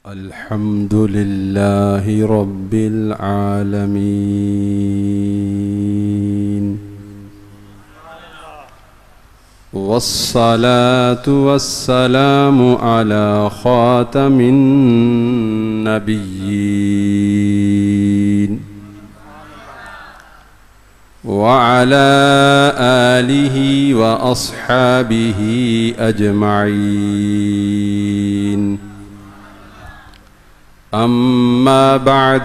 الحمد لله رب العالمين والصلاة والسلام على خاتم النبيين وعلى آله وأصحابه أجمعين. أما بعد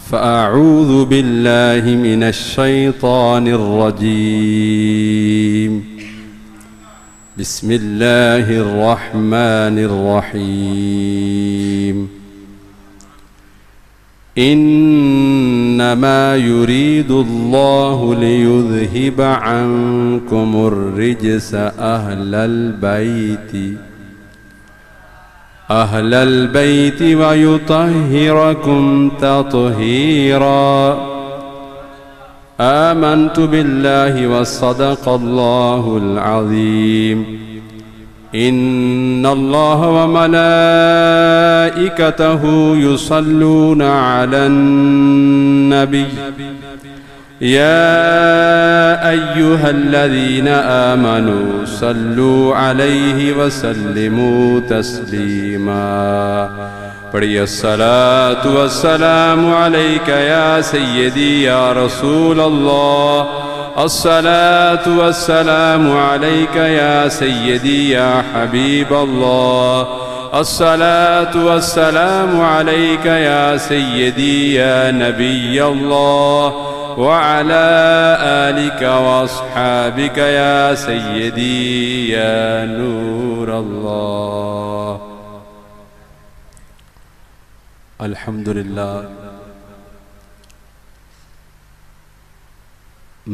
فأعوذ بالله من الشيطان الرجيم. بسم الله الرحمن الرحيم. إنما يريد الله ليذهب عنكم الرجس أهل البيت ويطهركم تطهيرا. آمنت بالله وصدق الله العظيم. إن الله وملائكته يصلون على النبي يا أيها الذين آمنوا صلوا عليه وسلموا تسليما. پڑھیے الصلاة والسلام عليك يا سيدي يا رسول الله. الصلاة والسلام عليك يا سيدي يا حبيب الله. الصلاة والسلام عليك يا سيدي يا نبي الله وعلى آلك وأصحابك يا سيدي يا نور الله. الحمدللہ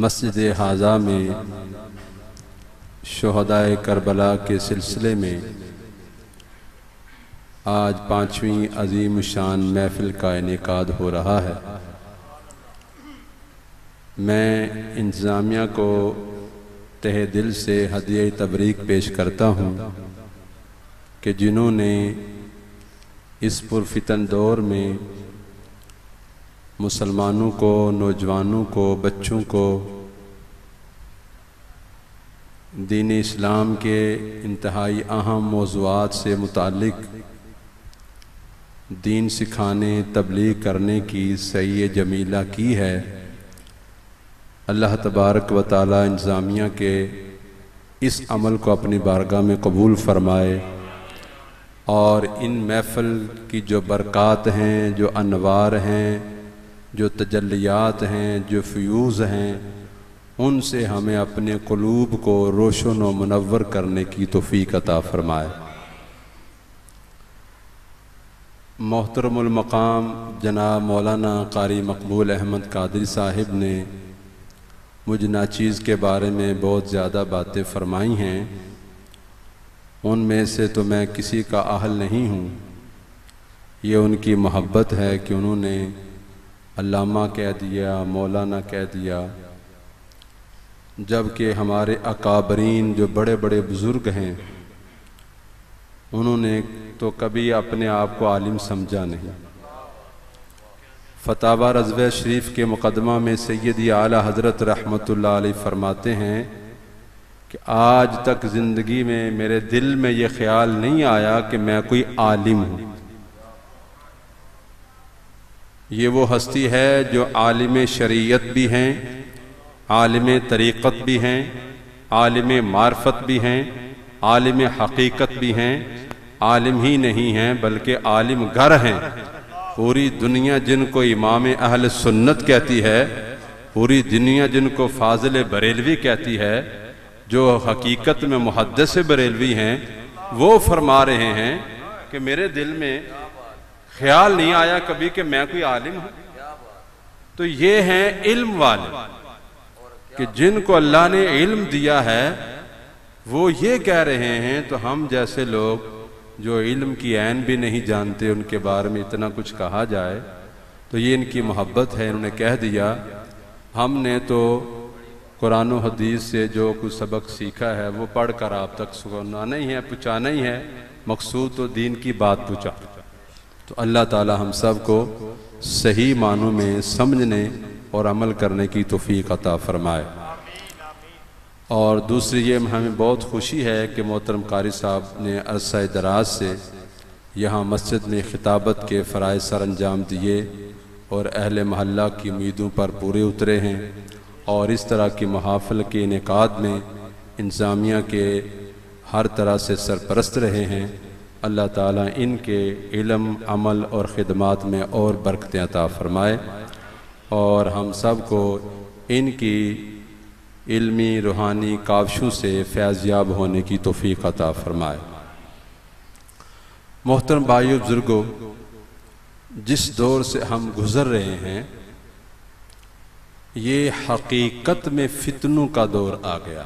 مسجد حاضہ میں شہدائے کربلا کے سلسلے میں آج 5ویں عظیم شان محفل کا انعقاد ہو رہا ہے. میں انتظامیہ کو تہہ دل سے ہدیہ تبریک پیش کرتا ہوں کہ جنہوں نے اس پرفتن دور میں مسلمانوں کو، نوجوانوں کو، بچوں کو دین اسلام کے انتہائی اہم موضوعات سے متعلق دین سکھانے، تبلیغ کرنے کی سعی جمیلہ کی ہے. اللہ تبارک و تعالی انتظامیہ کے اس عمل کو اپنی بارگاہ میں قبول فرمائے اور ان محفل کی جو برکات ہیں، جو انوار ہیں، جو تجلیات ہیں، جو فیوز ہیں، ان سے ہمیں اپنے قلوب کو روشن و منور کرنے کی توفیق عطا فرمائے. محترم المقام جناب مولانا قاری مقبول احمد قادری صاحب نے مجھ ناچیز کے بارے میں بہت زیادہ باتیں فرمائی ہیں. ان میں سے تو میں کسی کا اہل نہیں ہوں. یہ ان کی محبت ہے کہ انہوں نے علامہ کہہ دیا، مولانا کہہ دیا، جبکہ ہمارے اکابرین جو بڑے بڑے بزرگ ہیں انہوں نے تو کبھی اپنے آپ کو عالم سمجھا نہیں. فتاوی رضویہ شریف کے مقدمہ میں سیدی اعلی حضرت رحمۃ اللہ علیہ فرماتے ہیں کہ آج تک زندگی میں میرے دل میں یہ خیال نہیں آیا کہ میں کوئی عالم ہوں. یہ وہ ہستی ہے جو عالم شریعت بھی ہیں، عالم طریقت بھی ہیں، عالم معرفت بھی ہیں، عالم حقیقت بھی ہیں. عالم ہی نہیں ہیں بلکہ عالم گر ہیں. پوری دنیا جن کو امام اہل سنت کہتی ہے، پوری دنیا جن کو فاضل بریلوی کہتی ہے، جو حقیقت میں محدث بریلوی ہیں، وہ فرما رہے ہیں کہ میرے دل میں خیال نہیں آیا کبھی کہ میں کوئی عالم ہوں. تو یہ ہیں علم والے کہ جن کو اللہ نے علم دیا ہے وہ یہ کہہ رہے ہیں. تو ہم جیسے لوگ جو علم کی عین بھی نہیں جانتے ان کے بارے میں اتنا کچھ کہا جائے تو یہ ان کی محبت ہے. انہوں نے کہہ دیا ہم نے تو قرآن و حدیث سے جو کچھ سبق سیکھا ہے وہ پڑھ کر آپ تک سنانا ہی ہے، پہنچانا ہی ہے، مقصود و دین کی بات پوچھا۔ تو اللہ تعالی ہم سب کو صحیح معنوں میں سمجھنے اور عمل کرنے کی توفیق عطا فرمائے۔ اور دوسری یہ ہمیں بہت خوشی ہے کہ محترم قاری صاحب نے عرصہ دراز سے یہاں مسجد میں خطابت کے فرائض سر انجام دیے اور اہل محلہ کی امیدوں پر پورے اترے ہیں، اور اس طرح کی محافل کے انعقاد میں انتظامیہ کے ہر طرح سے سرپرست رہے ہیں۔ اللہ تعالیٰ ان کے علم، عمل اور خدمات میں اور برکتیں عطا فرمائے، اور ہم سب کو ان کی علمی روحانی کاوشوں سے فیض یاب ہونے کی توفیق عطا فرمائے۔ محترم بھائیو بزرگوں، جس دور سے ہم گزر رہے ہیں یہ حقیقت میں فتنوں کا دور آ گیا۔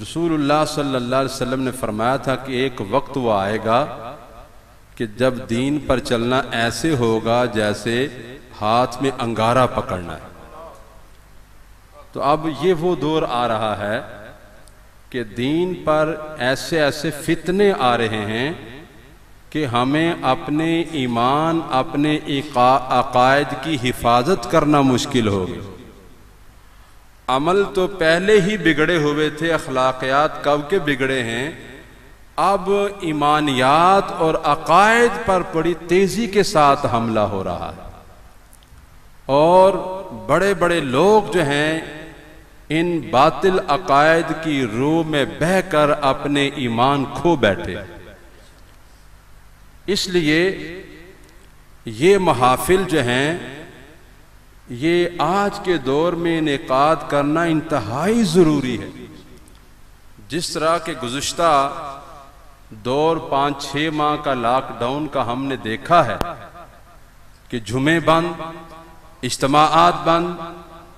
رسول اللہ صلی اللہ علیہ وسلم نے فرمایا تھا کہ ایک وقت وہ آئے گا کہ جب دین پر چلنا ایسے ہوگا جیسے ہاتھ میں انگارہ پکڑنا ہے۔ تو اب یہ وہ دور آ رہا ہے کہ دین پر ایسے ایسے فتنے آ رہے ہیں کہ ہمیں اپنے ایمان، اپنے عقائد کی حفاظت کرنا مشکل ہوگی۔ عمل تو پہلے ہی بگڑے ہوئے تھے، اخلاقیات کب کے بگڑے ہیں، اب ایمانیات اور عقائد پر بڑی تیزی کے ساتھ حملہ ہو رہا ہے، اور بڑے بڑے لوگ جو ہیں ان باطل عقائد کی روح میں بہہ کر اپنے ایمان کھو بیٹھے۔ اس لیے یہ محافل جو ہیں یہ آج کے دور میں انعقاد کرنا انتہائی ضروری ہے۔ جس طرح کے گزشتہ دور 5-6 ماہ کا لاک ڈاؤن کا ہم نے دیکھا ہے کہ جمعے بند، اجتماعات بند،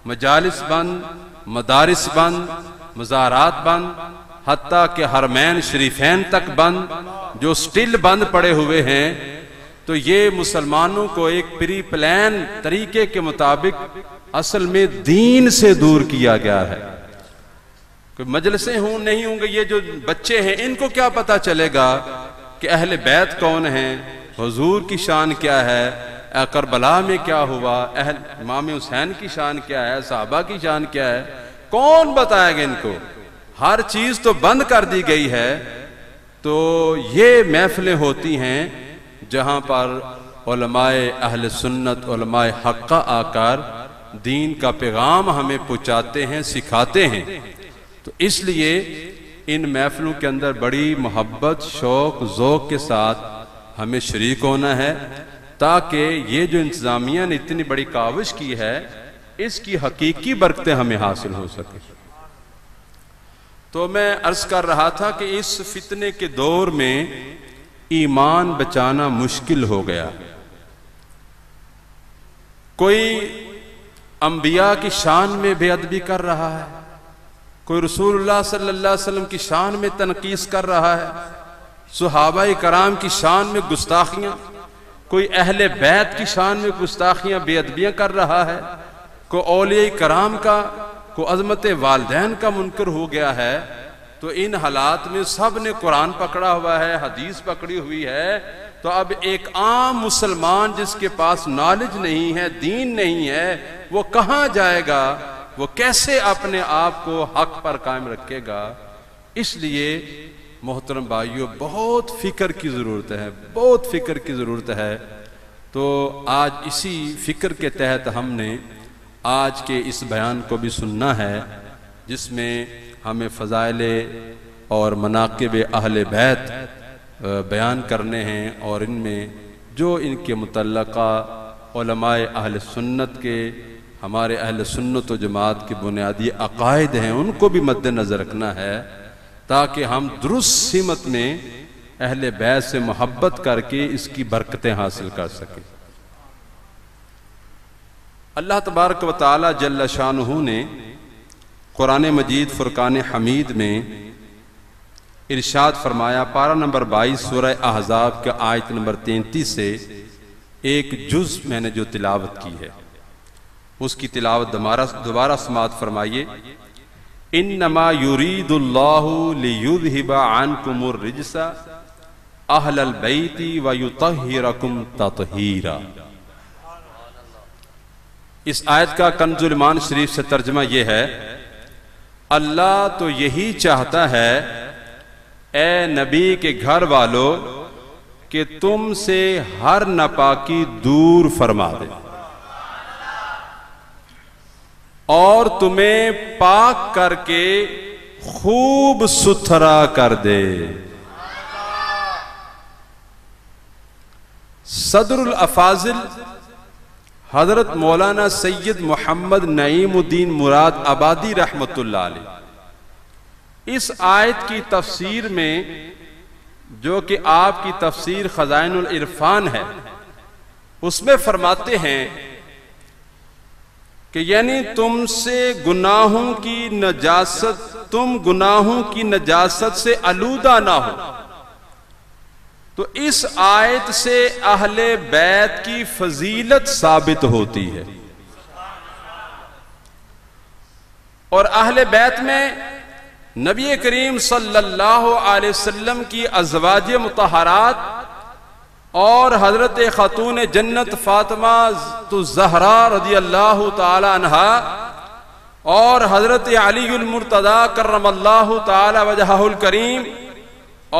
مجالس بند، مدارس بند، مزارات بند، حتیٰ کہ حرمین شریفین تک بند، جو سٹل بند پڑے ہوئے ہیں، تو یہ مسلمانوں کو ایک پری پلان طریقے کے مطابق اصل میں دین سے دور کیا گیا ہے۔ کوئی مجلسیں ہوں نہیں ہوں گے، یہ جو بچے ہیں ان کو کیا پتا چلے گا کہ اہل بیت کون ہیں، حضور کی شان کیا ہے، کربلا میں کیا ہوا، امام حسین کی شان کیا ہے، صحابہ کی شان کیا ہے، کون بتائے گا ان کو؟ ہر چیز تو بند کر دی گئی ہے۔ تو یہ محفلیں ہوتی ہیں جہاں پر علماء اہل سنت، علماء حقہ آ کر دین کا پیغام ہمیں پہنچاتے ہیں، سکھاتے ہیں۔ تو اس لیے ان محفلوں کے اندر بڑی محبت، شوق، ذوق کے ساتھ ہمیں شریک ہونا ہے، تاکہ یہ جو انتظامیہ نے اتنی بڑی کاوش کی ہے اس کی حقیقی برکتیں ہمیں حاصل ہو سکیں۔ تو میں عرض کر رہا تھا کہ اس فتنے کے دور میں ایمان بچانا مشکل ہو گیا۔ کوئی انبیاء کی شان میں بے ادبی کر رہا ہے، کوئی رسول اللہ صلی اللہ علیہ وسلم کی شان میں تنقیص کر رہا ہے، صحابہ کرام کی شان میں گستاخیاں، کوئی اہل بیت کی شان میں گستاخیاں، بے ادبیاں کر رہا ہے، کوئی اولیاء کرام کا، کوئی عظمت والدین کا منکر ہو گیا ہے۔ تو ان حالات میں سب نے قرآن پکڑا ہوا ہے، حدیث پکڑی ہوئی ہے، تو اب ایک عام مسلمان جس کے پاس نالج نہیں ہے، دین نہیں ہے، وہ کہاں جائے گا؟ وہ کیسے اپنے آپ کو حق پر قائم رکھے گا؟ اس لیے محترم بھائیوں بہت فکر کی ضرورت ہے، بہت فکر کی ضرورت ہے۔ تو آج اسی فکر کے تحت ہم نے آج کے اس بیان کو بھی سننا ہے، جس میں ہمیں فضائل اور مناقب اہل بیت بیان کرنے ہیں، اور ان میں جو ان کے متعلقہ علماء اہل سنت کے، ہمارے اہل سنت و جماعت کے بنیادی عقائد ہیں، ان کو بھی مد نظر رکھنا ہے، تاکہ ہم درست سمت میں اہل بیت سے محبت کر کے اس کی برکتیں حاصل کر سکیں۔ اللہ تبارک و تعالی جل شانہ نے قرآن مجید فرقان حمید میں ارشاد فرمایا، پارہ نمبر 22 سورہ احزاب کے آیت نمبر 33 سے ایک جز میں نے جو تلاوت کی ہے اس کی تلاوت دوبارہ سماعت فرمائیے۔ انما یرید اللہ لیذہب عنکم الرجس اہل البیت ویطہرکم تطہیرا۔ اس آیت کا کنز الایمان شریف سے ترجمہ یہ ہے، اللہ تو یہی چاہتا ہے اے نبی کے گھر والوں کہ تم سے ہر ناپاکی دور فرما دے اور تمہیں پاک کر کے خوب ستھرا کر دے۔ صدر الافاضل حضرت مولانا سید محمد نعیم الدین مراد آبادی رحمت اللہ علیہ اس آیت کی تفسیر میں، جو کہ آپ کی تفسیر خزائن العرفان ہے، اس میں فرماتے ہیں کہ یعنی تم گناہوں کی نجاست سے آلودہ نہ ہو، تو اس آیت سے اہل بیت کی فضیلت ثابت ہوتی ہے۔ اور اہل بیت میں نبی کریم صلی اللہ علیہ وسلم کی ازواج مطہرات اور حضرت خاتون جنت فاطمہ الزہرا رضی اللہ تعالی عنہا اور حضرت علی المرتضی کرم اللہ تعالی وجہہ الکریم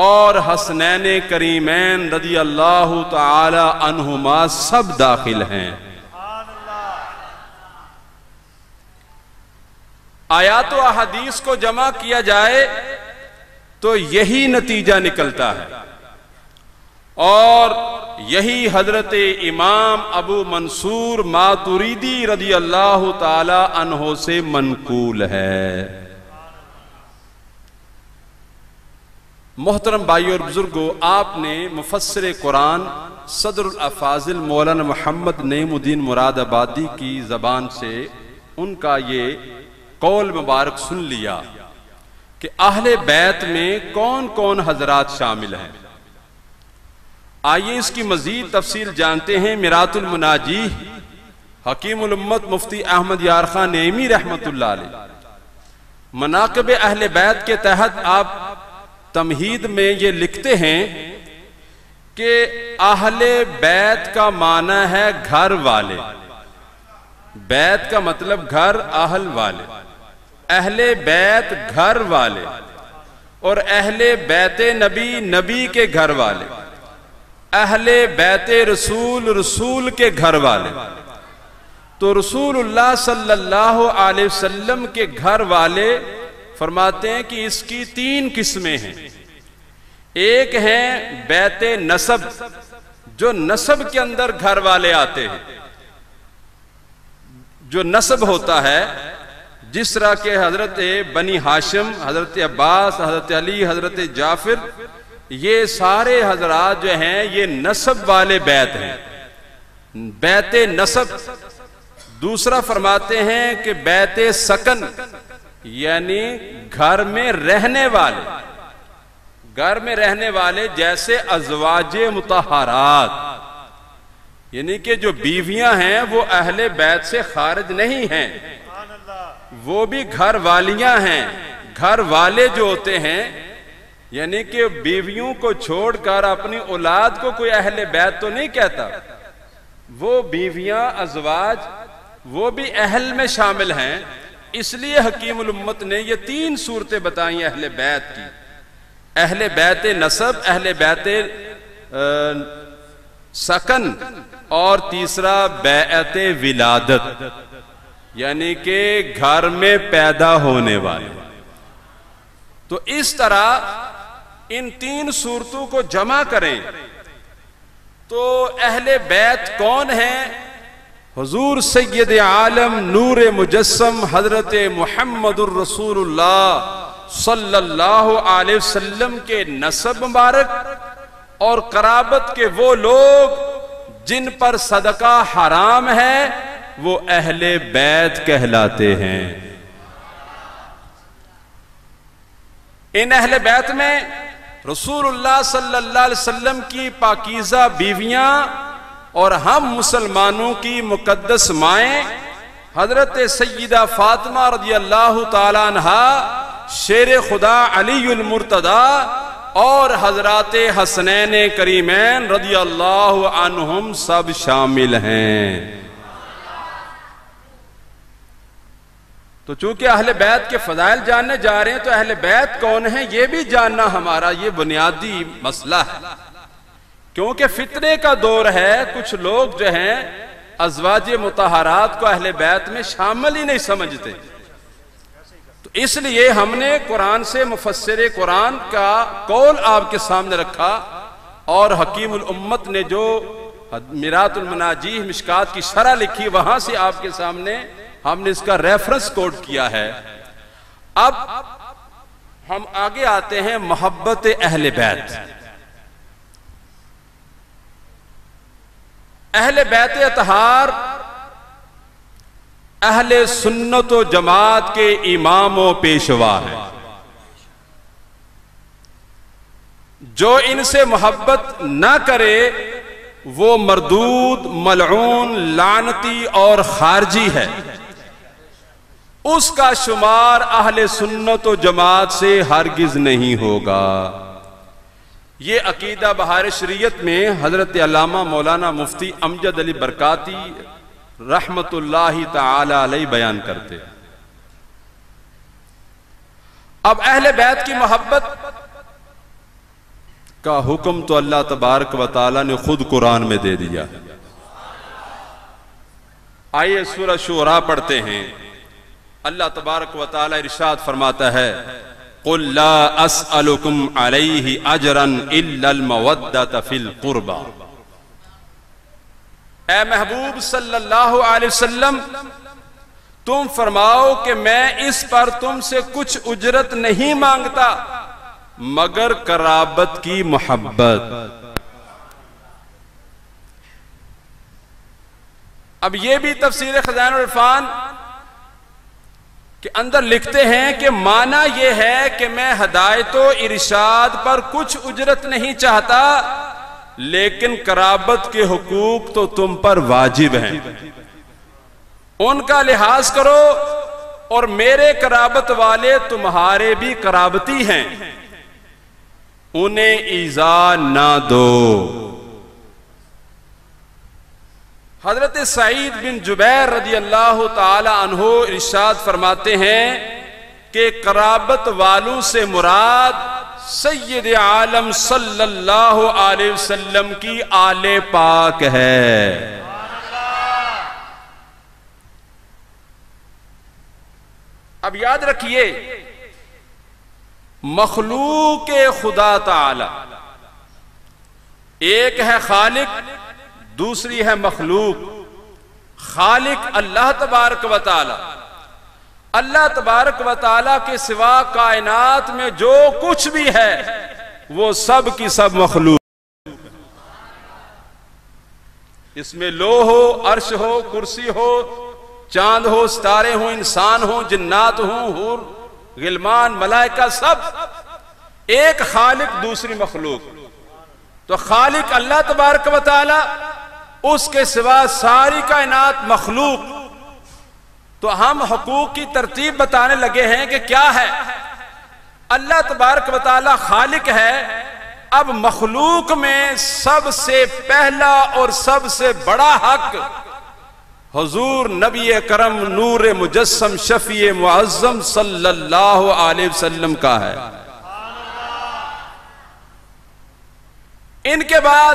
اور حسنین کریمین رضی اللہ تعالی عنہما سب داخل ہیں۔ آیات و احادیث کو جمع کیا جائے تو یہی نتیجہ نکلتا ہے، اور یہی حضرت امام ابو منصور ماتریدی رضی اللہ تعالی عنہ سے منقول ہے۔ محترم بھائیو اور بزرگوں، آپ نے مفسر قرآن صدر الافاضل مولانا محمد نعیم الدین مراد آبادی کی زبان سے ان کا یہ قول مبارک سن لیا کہ اہل بیت میں کون کون حضرات شامل ہیں۔ آئیے اس کی مزید تفصیل جانتے ہیں۔ میرات المناجی حکیم الامت مفتی احمد یار خان نعیمی رحمت اللہ علیہ مناقب اہل بیت کے تحت آپ تمہید میں یہ لکھتے ہیں کہ اہل بیت کا معنی ہے گھر والے، بیت کا مطلب گھر، اہل والے، اہل بیت گھر والے، اور اہل بیت نبی نبی کے گھر والے، اہل بیت رسول رسول کے گھر والے۔ تو رسول اللہ صلی اللہ علیہ وسلم کے گھر والے فرماتے ہیں کہ اس کی تین قسمیں ہیں۔ ایک ہیں بیت نسب، جو نسب کے اندر گھر والے آتے ہیں، جو نسب ہوتا ہے، جس طرح کہ حضرت بنی ہاشم، حضرت عباس، حضرت علی، حضرت جعفر، یہ سارے حضرات جو ہیں یہ نسب والے بیت ہیں، بیت نسب۔ دوسرا فرماتے ہیں کہ بیت سکن، یعنی گھر میں رہنے والے، گھر میں رہنے والے جیسے ازواج مطہرات، یعنی کہ جو بیویاں ہیں وہ اہل بیت سے خارج نہیں ہیں، وہ بھی گھر والیاں ہیں۔ گھر والے جو ہوتے ہیں یعنی کہ بیویوں کو چھوڑ کر اپنی اولاد کو کوئی اہل بیت تو نہیں کہتا، وہ بیویاں ازواج وہ بھی اہل میں شامل ہیں۔ اس لیے حکیم الامت نے یہ تین صورتیں بتائیں اہل بیت کی، اہل بیت نسب، اہل بیت سکن، اور تیسرا بیعت ولادت، یعنی کہ گھر میں پیدا ہونے والے۔ تو اس طرح ان تین صورتوں کو جمع کریں تو اہل بیت کون ہیں؟ حضور سید عالم نور مجسم حضرت محمد الرسول اللہ صلی اللہ علیہ وسلم کے نسب مبارک اور قرابت کے وہ لوگ جن پر صدقہ حرام ہے، وہ اہل بیت کہلاتے ہیں۔ ان اہل بیت میں رسول اللہ صلی اللہ علیہ وسلم کی پاکیزہ بیویاں اور ہم مسلمانوں کی مقدس مائیں حضرت سیدہ فاطمہ رضی اللہ تعالیٰ عنہا، شیر خدا علی المرتضی اور حضرات حسنین کریمین رضی اللہ عنہم سب شامل ہیں۔ تو چونکہ اہل بیت کے فضائل جاننے جا رہے ہیں تو اہل بیت کون ہیں یہ بھی جاننا ہمارا یہ بنیادی مسئلہ ہے، کیونکہ فتنے کا دور ہے، کچھ لوگ جو ہیں ازواج مطہرات کو اہل بیت میں شامل ہی نہیں سمجھتے۔ تو اس لیے ہم نے قرآن سے مفسر قرآن کا قول آپ کے سامنے رکھا، اور حکیم الامت نے جو میرات المناجیح مشکات کی شرح لکھی وہاں سے آپ کے سامنے ہم نے اس کا ریفرنس کوٹ کیا ہے۔ اب ہم آگے آتے ہیں محبت اہل بیت۔ اہل بیت اطہار اہل سنت و جماعت کے امام و پیشوا ہیں، جو ان سے محبت نہ کرے وہ مردود، ملعون، لعنتی اور خارجی ہے، اس کا شمار اہل سنت و جماعت سے ہرگز نہیں ہوگا۔ یہ عقیدہ بہار شریعت میں حضرت علامہ مولانا مفتی امجد علی برکاتی رحمت اللہ تعالی علیہ بیان کرتے۔ اب اہل بیت کی محبت کا حکم تو اللہ تبارک و تعالی نے خود قرآن میں دے دیا۔ آئیے سورہ شعراء پڑھتے ہیں۔ اللہ تبارک و تعالی ارشاد فرماتا ہے، قُلْ لَا أَسْأَلُكُمْ عَلَيْهِ أَجْرًا إِلَّا الْمَوَدَّةَ فِي الْقُرْبَى۔ اے محبوب صلی اللہ علیہ وسلم تم فرماؤ کہ میں اس پر تم سے کچھ اجرت نہیں مانگتا مگر قرابت کی محبت۔ اب یہ بھی تفسیر خزائن العرفان کے اندر لکھتے ہیں کہ معنی یہ ہے کہ میں ہدایت و ارشاد پر کچھ اجرت نہیں چاہتا، لیکن قرابت کے حقوق تو تم پر واجب ہیں، ان کا لحاظ کرو، اور میرے قرابت والے تمہارے بھی قرابتی ہیں، انہیں ایذا نہ دو۔ حضرت سعید بن جبیر رضی اللہ تعالی عنہ ارشاد فرماتے ہیں کہ قرابت والوں سے مراد سید عالم صلی اللہ علیہ وسلم کی آل پاک ہے۔ اب یاد رکھیے، مخلوق خدا تعالی، ایک ہے خالق، دوسری ہے مخلوق۔ خالق اللہ تبارک و تعالی، اللہ تبارک و تعالی کے سوا کائنات میں جو کچھ بھی ہے وہ سب کی سب مخلوق، اس میں لوح ہو، عرش ہو، کرسی ہو، چاند ہو، ستارے ہوں، انسان ہوں، جنات ہوں، حور، غلمان، ملائکہ، سب ایک خالق دوسری مخلوق۔ تو خالق اللہ تبارک و تعالی، اس کے سوا ساری کائنات مخلوق۔ تو ہم حقوق کی ترتیب بتانے لگے ہیں کہ کیا ہے۔ اللہ تبارک و تعالی خالق ہے، اب مخلوق میں سب سے پہلا اور سب سے بڑا حق حضور نبی کرم نور مجسم شفیع معظم صلی اللہ علیہ وسلم کا ہے۔ ان کے بعد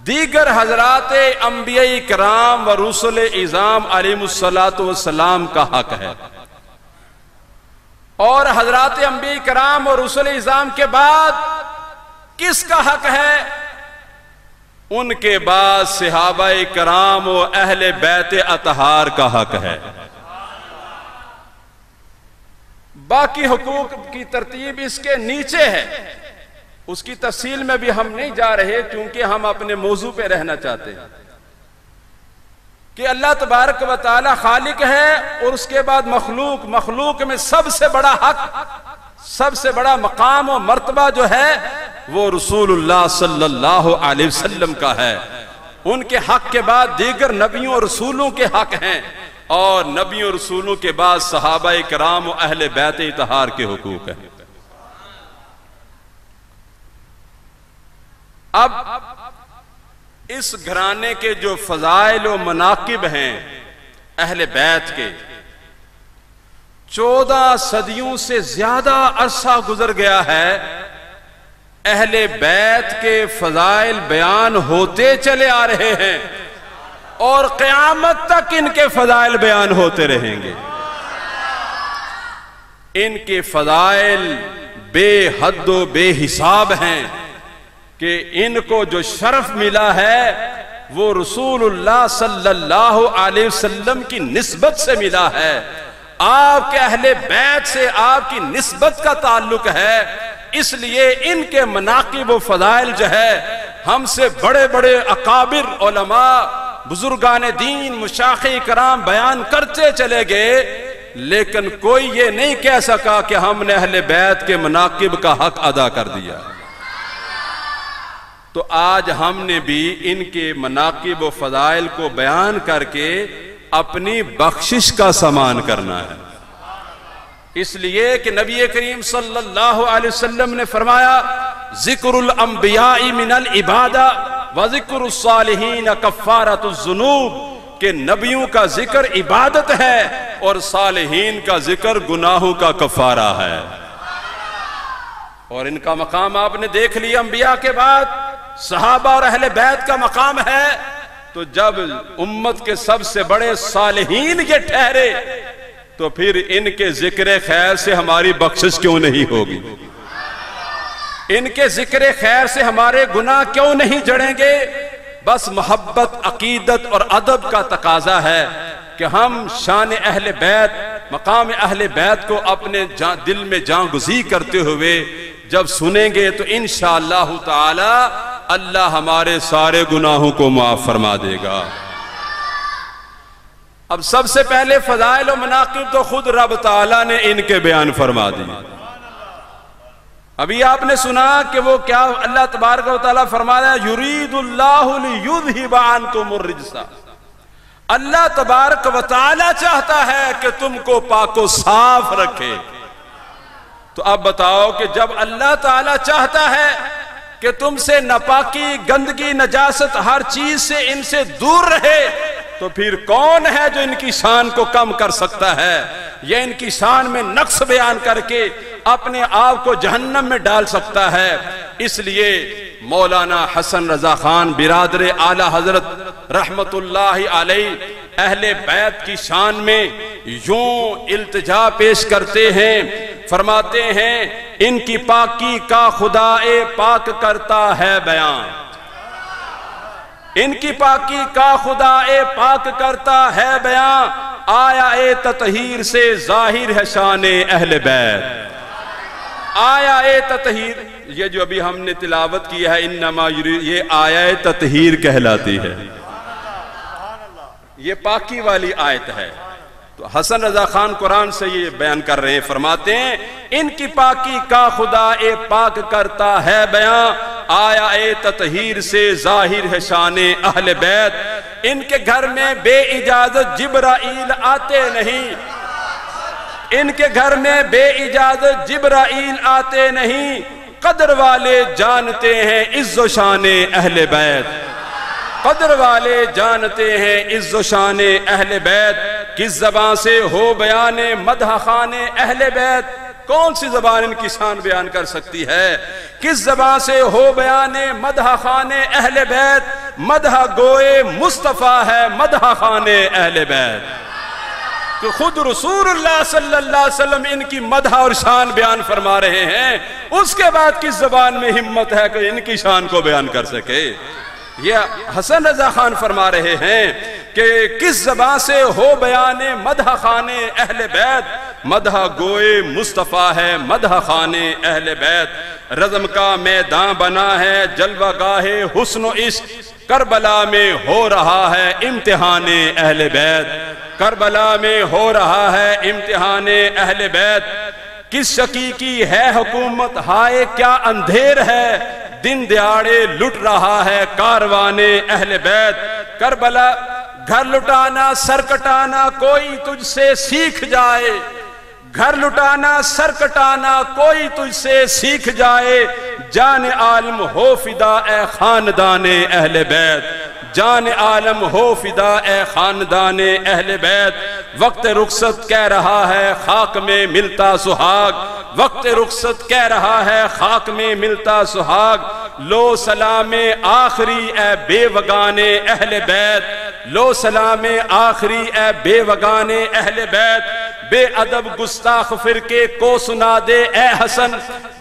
دیگر حضرات انبیاء کرام و رسل اعظام علیہم السلام کا حق ہے، اور حضرات انبیاء کرام اور رسل اعظام کے بعد کس کا حق ہے؟ ان کے بعد صحابہ کرام و اہل بیت اطہار کا حق ہے۔ باقی حقوق کی ترتیب اس کے نیچے ہے، اس کی تفصیل میں بھی ہم نہیں جا رہے کیونکہ ہم اپنے موضوع پہ رہنا چاہتے ہیں کہ اللہ تبارک و تعالی خالق ہے، اور اس کے بعد مخلوق میں سب سے بڑا حق، سب سے بڑا مقام و مرتبہ جو ہے وہ رسول اللہ صلی اللہ علیہ وسلم کا ہے۔ ان کے حق کے بعد دیگر نبیوں اور رسولوں کے حق ہیں، اور نبیوں رسولوں کے بعد صحابہ کرام و اہل بیت اطہار کے حقوق ہیں۔ اب اس گھرانے کے جو فضائل و مناقب ہیں اہل بیت کے، 14 صدیوں سے زیادہ عرصہ گزر گیا ہے، اہل بیت کے فضائل بیان ہوتے چلے آ رہے ہیں اور قیامت تک ان کے فضائل بیان ہوتے رہیں گے۔ ان کے فضائل بے حد و بے حساب ہیں کہ ان کو جو شرف ملا ہے وہ رسول اللہ صلی اللہ علیہ وسلم کی نسبت سے ملا ہے، آپ کے اہل بیت سے آپ کی نسبت کا تعلق ہے، اس لیے ان کے مناقب و فضائل جو ہے ہم سے بڑے بڑے اکابر علماء بزرگان دین مشائخ کرام بیان کرتے چلے گئے، لیکن کوئی یہ نہیں کہہ سکا کہ ہم نے اہل بیت کے مناقب کا حق ادا کر دیا۔ تو آج ہم نے بھی ان کے مناقب و فضائل کو بیان کر کے اپنی بخشش کا سامان کرنا ہے، اس لیے کہ نبی کریم صلی اللہ علیہ وسلم نے فرمایا ذکر الانبیاء من العبادہ وذکر الصالحین کفارۃ الذنوب، کہ نبیوں کا ذکر عبادت ہے اور صالحین کا ذکر گناہوں کا کفارہ ہے۔ اور ان کا مقام آپ نے دیکھ لیا، انبیاء کے بعد صحابہ اور اہل بیت کا مقام ہے، تو جب امت کے سب سے بڑے صالحین یہ ٹھہرے تو پھر ان کے ذکر خیر سے ہماری بخشش کیوں نہیں ہوگی؟ ان کے ذکر خیر سے ہمارے گناہ کیوں نہیں جڑیں گے؟ بس محبت، عقیدت اور ادب کا تقاضا ہے کہ ہم شان اہل بیت، مقام اہل بیت کو اپنے دل میں جاں گزی کرتے ہوئے جب سنیں گے تو انشاءاللہ تعالی اللہ ہمارے سارے گناہوں کو معاف فرما دے گا۔ اب سب سے پہلے فضائل و مناقب تو خود رب تعالیٰ نے ان کے بیان فرما دی۔ ابھی آپ نے سنا کہ وہ کیا اللہ تبارک و تعالیٰ فرما رہا ہے یرید اللہ لیذھب عنکم الرجس، اللہ تبارک و تعالیٰ چاہتا ہے کہ تم کو پاک و صاف رکھے۔ تو اب بتاؤ کہ جب اللہ تعالیٰ چاہتا ہے کہ تم سے ناپاکی، گندگی، نجاست ہر چیز سے ان سے دور رہے، تو پھر کون ہے جو ان کی شان کو کم کر سکتا ہے یا ان کی شان میں نقص بیان کر کے اپنے آپ کو جہنم میں ڈال سکتا ہے؟ اس لیے مولانا حسن رضا خان برادر اعلی حضرت رحمت اللہ علیہ اہل بیت کی شان میں یوں التجا پیش کرتے ہیں، فرماتے ہیں ان کی پاکی کا خدا پاک کرتا ہے بیان، ان کی پاکی کا خدا پاک کرتا ہے بیان، آیا تطہیر سے ظاہر ہے شان اہل بیت، آیا تطہیر، یہ جو ابھی ہم نے تلاوت کی ہے انما یہ آیا تطہیر کہلاتی ہے، یہ پاکی والی آیت ہے۔ تو حسن رضا خان قرآن سے یہ بیان کر رہے ہیں، فرماتے ہیں ان کی پاکی کا خدا پاک کرتا ہے بیان، آیا تطہیر سے ظاہر ہے شان اہل بیت، ان کے گھر میں بے اجازت جبرائیل آتے نہیں، ان کے گھر میں بے اجازت جبرائیل آتے نہیں، قدر والے جانتے ہیں عز و شان اہل بیت، قدر والے جانتے ہیں عز و شان اہل بیت، کس زبان سے ہو بیان مدح خان اہل بیت، کون سی زبان ان کی شان بیان کر سکتی ہے؟ کس زبان سے ہو بیان مدح خان اہل بیت، مدح گوئے مصطفیٰ ہے مدح خان اہل بیت، کہ خود رسول اللہ صلی اللہ علیہ وسلم ان کی مدح اور شان بیان فرما رہے ہیں، اس کے بعد کس زبان میں ہمت ہے کہ ان کی شان کو بیان کر سکے؟ یہ حسن رضا خان فرما رہے ہیں کہ کس زبان سے ہو بیان مدح خان اہل بیت، مدح گوئے مصطفیٰ ہے مدح خان اہل بیت، رزم کا میدان بنا ہے جلوہ گاہ حسن و عشق، کربلا میں ہو رہا ہے امتحان اہل بیت، کربلا میں ہو رہا ہے امتحان اہل بیت، کس شقی کی ہے حکومت ہائے کیا اندھیر ہے، دن دیاڑے لٹ رہا ہے کاروان اہل بیت، کربلا گھر لٹانا سر کٹانا کوئی تجھ سے سیکھ جائے، گھر لٹانا سر کٹانا کوئی تجھ سے سیکھ جائے، جان عالم ہو فدا اے خاندان اہل بیت، جان عالم ہو فدا اے خاندان اہل بیت۔ وقت رخصت کہہ رہا ہے خاک میں ملتا سہاگ، وقت رخصت کہہ رہا ہے خاک میں ملتا سہاگ، لو سلام آخری اے بے وگان اہل بیت، لو سلام آخری اے بے وگان اہل بیت۔ بے ادب گستاخ فرقے کو سنا دے اے حسن،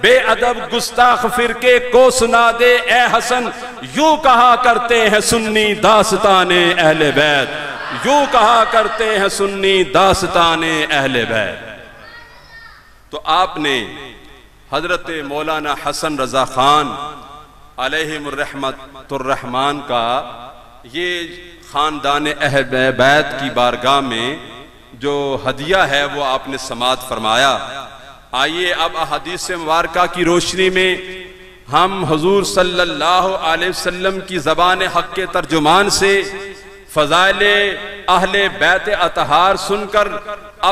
بے ادب گستاخ فرقے کو سنا دے اے حسن، یوں کہا کرتے ہیں سنی داستان اہل بیت، یوں کہا کرتے ہیں سنی داستان اہل بیت۔ تو آپ نے حضرت مولانا حسن رضا خان علیہم الرحمت الرحمان کا یہ خاندان اہل بیت کی بارگاہ میں جو ہدیہ ہے وہ آپ نے سماعت فرمایا۔ آئیے اب احادیث مبارکہ کی روشنی میں ہم حضور صلی اللہ علیہ وسلم کی زبان حق کے ترجمان سے فضائل اہل بیت اطہار سن کر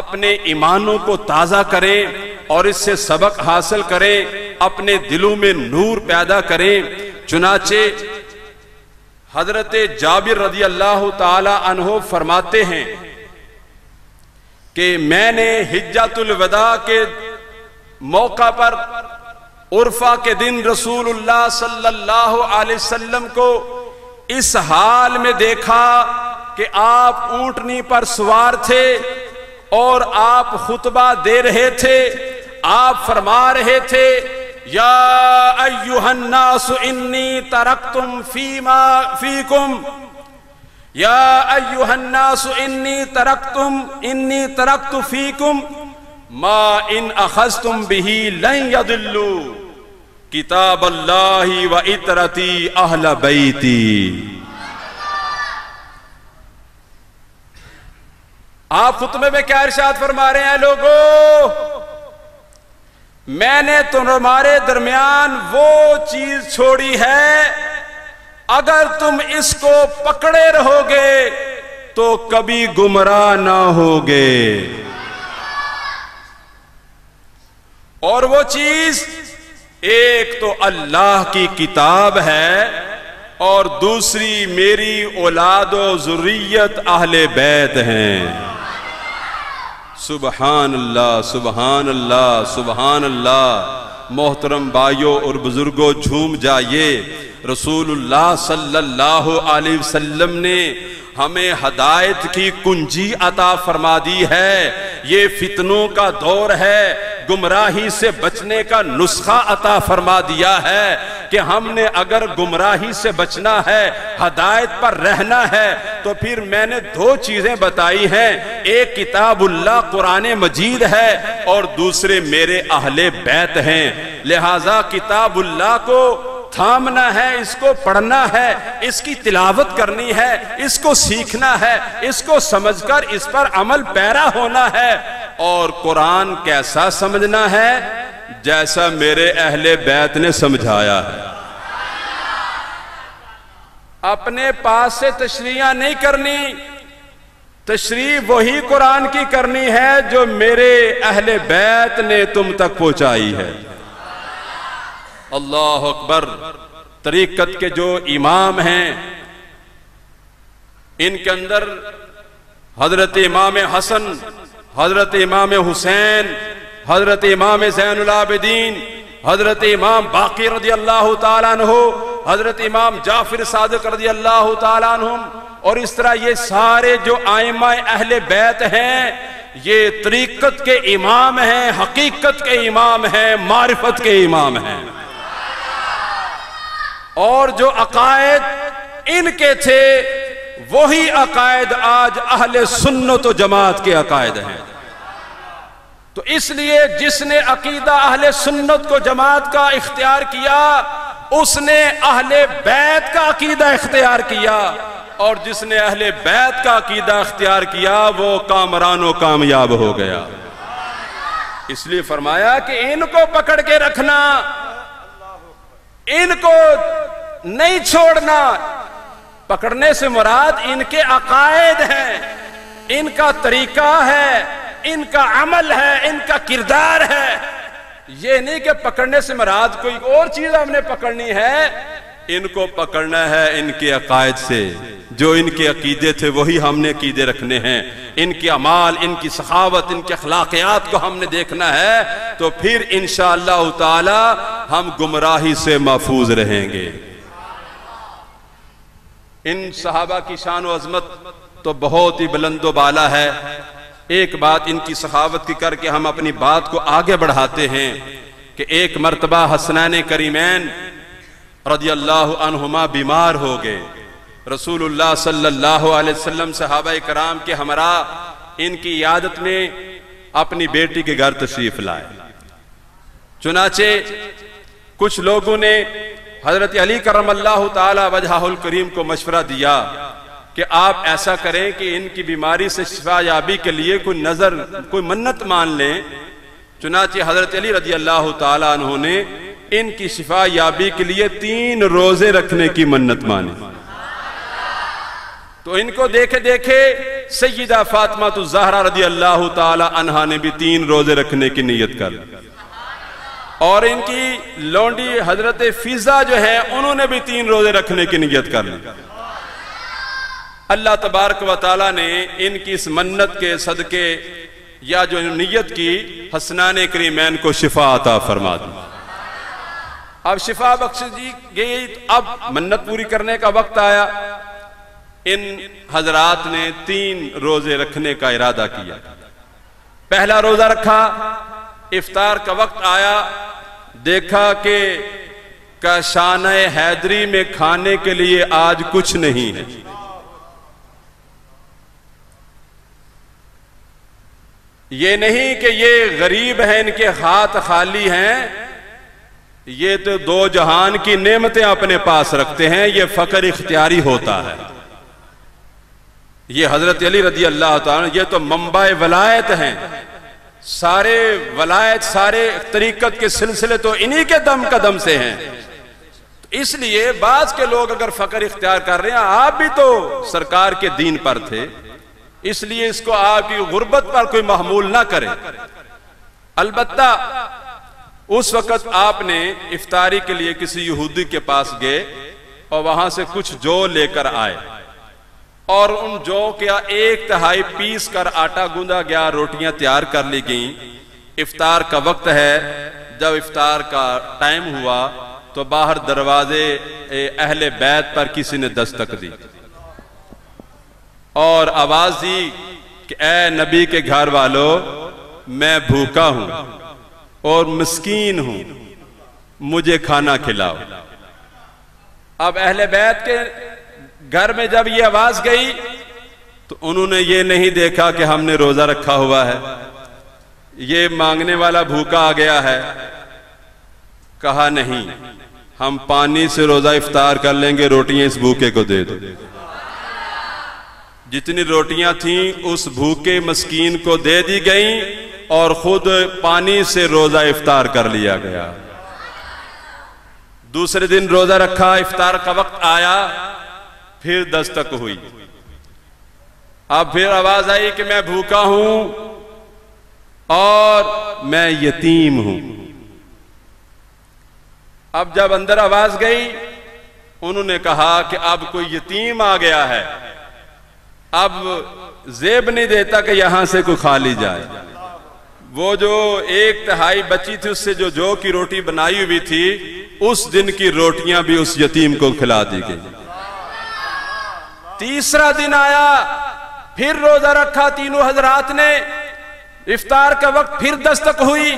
اپنے ایمانوں کو تازہ کریں اور اس سے سبق حاصل کریں، اپنے دلوں میں نور پیدا کریں۔ چنانچہ حضرت جابر رضی اللہ تعالی عنہ فرماتے ہیں کہ میں نے حجۃ الوداع کے موقع پر عرفہ کے دن رسول اللہ صلی اللہ علیہ وسلم کو اس حال میں دیکھا کہ آپ اونٹنی پر سوار تھے اور آپ خطبہ دے رہے تھے۔ آپ فرما رہے تھے یا ایھا الناس انی ترکتم فیکم، یا ایھا الناس انی ترکت فیکم ما ان اخذتم به لن یضلوا کتاب اللہ و اطرتی اہل بیتی۔ آپ خطبے میں کیا ارشاد فرما رہے ہیں؟ لوگوں، میں نے تمہارے درمیان وہ چیز چھوڑی ہے، اگر تم اس کو پکڑے رہو گے تو کبھی گمراہ نہ ہوگے۔ اور وہ چیز ایک تو اللہ کی کتاب ہے اور دوسری میری اولاد و ذریت اہل بیت ہیں۔ سبحان اللہ سبحان اللہ سبحان اللہ۔ محترم بھائیوں اور بزرگوں، جھوم جائیے، رسول اللہ صلی اللہ علیہ وسلم نے ہمیں ہدایت کی کنجی عطا فرما دی ہے۔ یہ فتنوں کا دور ہے، گمراہی سے بچنے کا نسخہ عطا فرما دیا ہے کہ ہم نے اگر گمراہی سے بچنا ہے، ہدایت پر رہنا ہے، تو پھر میں نے دو چیزیں بتائی ہیں، ایک کتاب اللہ قرآن مجید ہے اور دوسرے میرے اہل بیت ہیں۔ لہٰذا کتاب اللہ کو تھامنا ہے، اس کو پڑھنا ہے، اس کی تلاوت کرنی ہے، اس کو سیکھنا ہے، اس کو سمجھ کر اس پر عمل پیرا ہونا ہے۔ اور قرآن کیسا سمجھنا ہے؟ جیسا میرے اہل بیت نے سمجھایا ہے۔ اپنے پاس سے تشریح نہیں کرنی، تشریح وہی قرآن کی کرنی ہے جو میرے اہل بیت نے تم تک پہنچائی ہے۔ اللہ اکبر۔ طریقت کے جو امام ہیں، ان کے اندر حضرت امام حسن، حضرت امام حسین، حضرت امام زین العابدین، حضرت امام باقر رضی اللہ تعالیٰ عنہ، حضرت امام جعفر صادق رضی اللہ تعالیٰ عنہم، اور اس طرح یہ سارے جو ائمہ اہل بیت ہیں، یہ طریقت کے امام ہیں، حقیقت کے امام ہیں، معرفت کے امام ہیں۔ اور جو عقائد ان کے تھے وہی عقائد آج اہل سنت و جماعت کے عقائد ہیں۔ تو اس لیے جس نے عقیدہ اہل سنت کو جماعت کا اختیار کیا، اس نے اہل بیت کا عقیدہ اختیار کیا، اور جس نے اہل بیت کا عقیدہ اختیار کیا وہ کامران و کامیاب ہو گیا۔ اس لیے فرمایا کہ ان کو پکڑ کے رکھنا، ان کو نہیں چھوڑنا، پکڑنے سے مراد ان کے عقائد ہیں، ان کا طریقہ ہے، ان کا عمل ہے، ان کا کردار ہے۔ یہ نہیں کہ پکڑنے سے مراد کوئی اور چیز ہم نے پکڑنی ہے، ان کو پکڑنا ہے ان کے عقائد سے، جو ان کے عقیدے تھے وہی ہم نے عقیدے رکھنے ہیں، ان کے اعمال، ان کی سخاوت، ان کے اخلاقیات کو ہم نے دیکھنا ہے، تو پھر انشاءاللہ تعالی ہم گمراہی سے محفوظ رہیں گے۔ ان صحابہ کی شان و عظمت تو بہت ہی بلند و بالا ہے۔ ایک بات ان کی سخاوت کی کر کے ہم اپنی بات کو آگے بڑھاتے ہیں کہ ایک مرتبہ حسنین کریمین رضی اللہ عنہما بیمار ہو گئے۔ رسول اللہ صلی اللہ علیہ وسلم صحابہ کرام کے ہمراہ ان کی عیادت میں اپنی بیٹی کے گھر تشریف لائے۔ چنانچہ کچھ لوگوں نے حضرت علی کرم اللہ تعالی وجہہ الکریم کو مشورہ دیا کہ آپ ایسا کریں کہ ان کی بیماری سے شفا یابی کے لیے کوئی منت مان لیں۔ چنانچہ حضرت علی رضی اللہ تعالی عنہ نے ان کی شفا یابی کے لیے 3 روزے رکھنے کی منت مانی۔ تو ان کو دیکھے دیکھے سیدہ فاطمہ الزہرا رضی اللہ تعالی عنہا نے بھی 3 روزے رکھنے کی نیت کر، اور ان کی لونڈی حضرت فیضہ جو ہے انہوں نے بھی 3 روزے رکھنے کی نیت کر لی۔ اللہ تبارک و تعالیٰ نے ان کی اس منت کے صدقے یا جو نیت کی حسنان کریمین کو شفا عطا فرما دی۔ اب شفا بخش دی گئی، اب منت پوری کرنے کا وقت آیا۔ ان حضرات نے 3 روزے رکھنے کا ارادہ کیا۔ پہلا روزہ رکھا، افطار کا وقت آیا، دیکھا کہ کاشانہ حیدری میں کھانے کے لیے آج کچھ نہیں ہے۔ یہ نہیں کہ یہ غریب ہیں، ان کے ہاتھ خالی ہیں، یہ تو 2 جہان کی نعمتیں اپنے پاس رکھتے ہیں، یہ فقر اختیاری ہوتا ہے۔ یہ حضرت علی رضی اللہ تعالیٰ یہ تو منبع ولایت ہیں، سارے ولایت، سارے طریقت کے سلسلے تو انہی کے دم قدم سے ہیں۔ اس لیے بعض کے لوگ اگر فقر اختیار کر رہے ہیں، آپ بھی تو سرکار کے دین پر تھے، اس لیے اس کو آپ کی غربت پر کوئی محمول نہ کرے۔ البتہ اس وقت آپ نے افطاری کے لیے کسی یہودی کے پاس گئے اور وہاں سے کچھ جو لے کر آئے، اور ان جو کیا 1/3 پیس کر آٹا گوندھا گیا، روٹیاں تیار کر لی گئیں۔ افطار کا وقت ہے، جب افطار کا ٹائم ہوا تو باہر دروازے اہل بیت پر کسی نے دستک دی اور آواز دی کہ اے نبی کے گھر والو، میں بھوکا ہوں اور مسکین ہوں، مجھے کھانا کھلاؤ۔ اب اہل بیت کے گھر میں جب یہ آواز گئی تو انہوں نے یہ نہیں دیکھا کہ ہم نے روزہ رکھا ہوا ہے، یہ مانگنے والا بھوکا آ گیا ہے۔ کہا نہیں، ہم پانی سے روزہ افطار کر لیں گے، روٹیاں اس بھوکے کو دے دو۔ جتنی روٹیاں تھیں اس بھوکے مسکین کو دے دی گئیں اور خود پانی سے روزہ افطار کر لیا گیا۔ دوسرے دن روزہ رکھا، افطار کا وقت آیا، پھر دستک ہوئی۔ اب پھر آواز آئی کہ میں بھوکا ہوں اور میں یتیم ہوں۔ اب جب اندر آواز گئی، انہوں نے کہا کہ اب کوئی یتیم آ گیا ہے، اب زیب نہیں دیتا کہ یہاں سے کوئی کھا لی جائے۔ وہ جو 1/3 بچی تھی، اس سے جو کی روٹی بنائی ہوئی تھی، اس دن کی روٹیاں بھی اس یتیم کو کھلا دی گئی۔ تیسرا دن آیا، پھر روزہ رکھا تینوں حضرات نے، افطار کا وقت پھر دستک ہوئی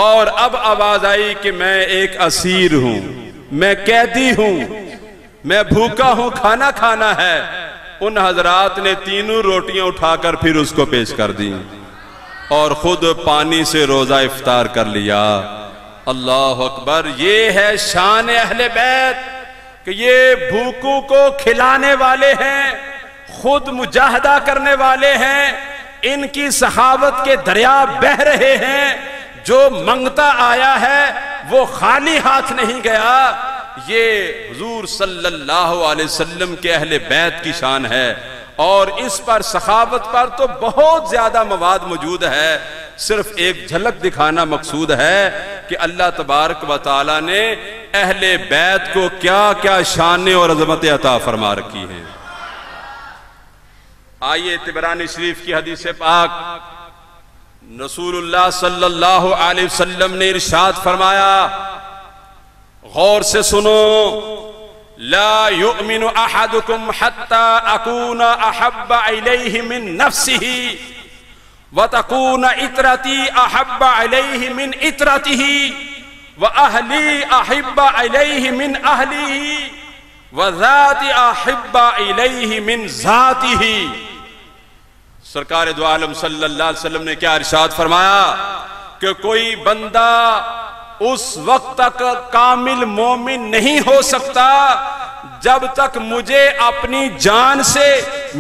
اور اب آواز آئی کہ میں ایک اسیر ہوں، میں قیدی ہوں، میں بھوکا ہوں، کھانا کھانا ہے۔ ان حضرات نے تینوں روٹیاں اٹھا کر پھر اس کو پیش کر دی اور خود پانی سے روزہ افطار کر لیا۔ اللہ اکبر! یہ ہے شان اہل بیت کہ یہ بھوکوں کو کھلانے والے ہیں، خود مجاہدہ کرنے والے ہیں، ان کی سخاوت کے دریا بہ رہے ہیں۔ جو منگتا آیا ہے وہ خالی ہاتھ نہیں گیا، یہ حضور صلی اللہ علیہ وسلم کے اہل بیت کی شان ہے، اور اس پر سخاوت پر تو بہت زیادہ مواد موجود ہے، صرف ایک جھلک دکھانا مقصود ہے کہ اللہ تبارک و تعالی نے اہل بیت کو کیا کیا شان اور عظمت عطا فرما رکھی ہیں۔ آئیے طبرانی شریف کی حدیث پاک، رسول اللہ صلی اللہ علیہ وسلم نے ارشاد فرمایا، غور سے سنو، لا يؤمن احدكم حتى اكون احب اليه من نفسه وتكون عترتي احب اليه من عترته واهلي احب اليه من اهله وذاتي احب اليه من ذاته۔ سرکار دو عالم صلی اللہ علیہ وسلم نے کیا ارشاد فرمایا کہ کوئی بندہ اس وقت تک کامل مومن نہیں ہو سکتا جب تک مجھے اپنی جان سے،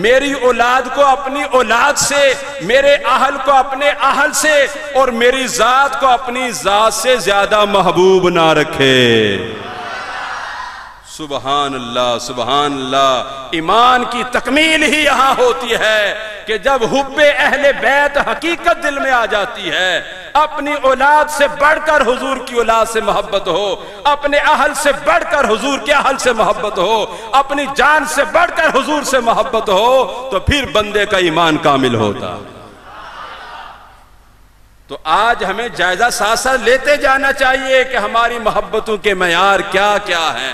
میری اولاد کو اپنی اولاد سے، میرے اہل کو اپنے اہل سے، اور میری ذات کو اپنی ذات سے زیادہ محبوب نہ رکھے۔ سبحان اللہ سبحان اللہ۔ ایمان کی تکمیل ہی یہاں ہوتی ہے کہ جب حب اہل بیت حقیقت دل میں آ جاتی ہے، اپنی اولاد سے بڑھ کر حضور کی اولاد سے محبت ہو، اپنے اہل سے بڑھ کر حضور کے اہل سے محبت ہو، اپنی جان سے بڑھ کر حضور سے محبت ہو، تو پھر بندے کا ایمان کامل ہوتا۔ تو آج ہمیں جائزہ ساتھ ساتھ لیتے جانا چاہیے کہ ہماری محبتوں کے معیار کیا کیا ہیں،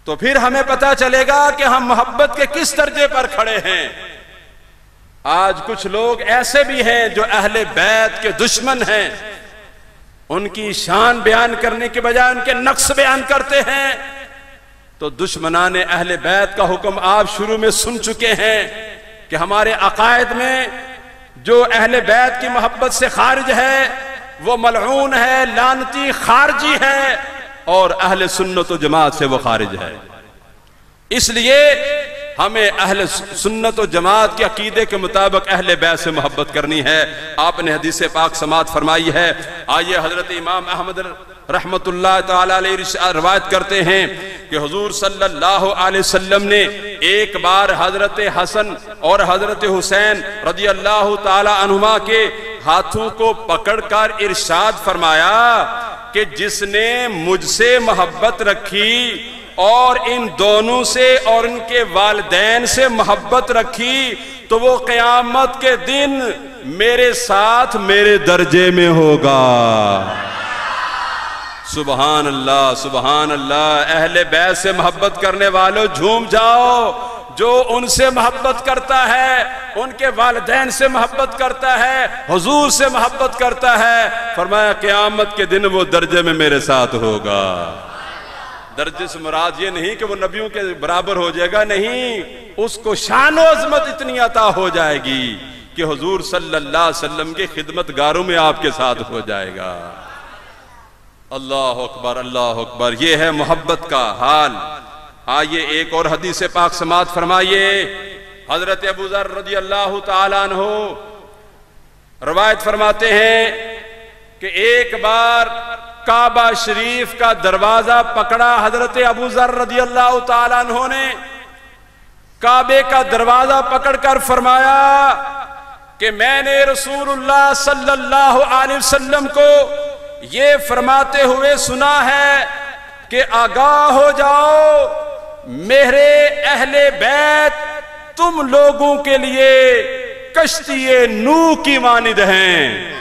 تو پھر ہمیں پتہ چلے گا کہ ہم محبت کے کس درجے پر کھڑے ہیں۔ آج کچھ لوگ ایسے بھی ہیں جو اہل بیت کے دشمن ہیں، ان کی شان بیان کرنے کے بجائے ان کے نقص بیان کرتے ہیں۔ تو دشمنان اہل بیت کا حکم آپ شروع میں سن چکے ہیں کہ ہمارے عقائد میں جو اہل بیت کی محبت سے خارج ہے وہ ملعون ہے، لعنتی، خارجی ہے، اور اہل سنت و جماعت سے وہ خارج ہے۔ اس لیے ہمیں اہل سنت و جماعت کے عقیدے کے مطابق اہل بیت سے محبت کرنی ہے۔ آپ نے حدیث پاک سماعت فرمائی ہے۔ آئیے حضرت امام احمد رحمت اللہ تعالی علیہ روایت کرتے ہیں کہ حضور صلی اللہ علیہ وسلم نے ایک بار حضرت حسن اور حضرت حسین رضی اللہ تعالی عنہما کے ہاتھوں کو پکڑ کر ارشاد فرمایا کہ جس نے مجھ سے محبت رکھی اور ان دونوں سے اور ان کے والدین سے محبت رکھی تو وہ قیامت کے دن میرے ساتھ میرے درجے میں ہوگا۔ سبحان اللہ سبحان اللہ۔ اہل بیت سے محبت کرنے والوں جھوم جاؤ، جو ان سے محبت کرتا ہے، ان کے والدین سے محبت کرتا ہے، حضور سے محبت کرتا ہے، فرمایا قیامت کے دن وہ درجے میں میرے ساتھ ہوگا۔ درجے سے مراد یہ نہیں کہ وہ نبیوں کے برابر ہو جائے گا، نہیں، اس کو شان و عظمت اتنی عطا ہو جائے گی کہ حضور صلی اللہ علیہ وسلم کے خدمتگاروں میں آپ کے ساتھ ہو جائے گا۔ اللہ اکبر اللہ اکبر۔ یہ ہے محبت کا حال۔ آئیے ایک اور حدیث پاک سماعت فرمائیے۔ حضرت ابو ذر رضی اللہ تعالیٰ عنہ روایت فرماتے ہیں کہ ایک بار کعبہ شریف کا دروازہ پکڑا حضرت ابو ذر رضی اللہ تعالیٰ عنہ نے، کعبے کا دروازہ پکڑ کر فرمایا کہ میں نے رسول اللہ صلی اللہ علیہ وسلم کو یہ فرماتے ہوئے سنا ہے کہ آگاہ ہو جاؤ، میرے اہل بیت تم لوگوں کے لیے کشتی نوح کی مانند ہیں۔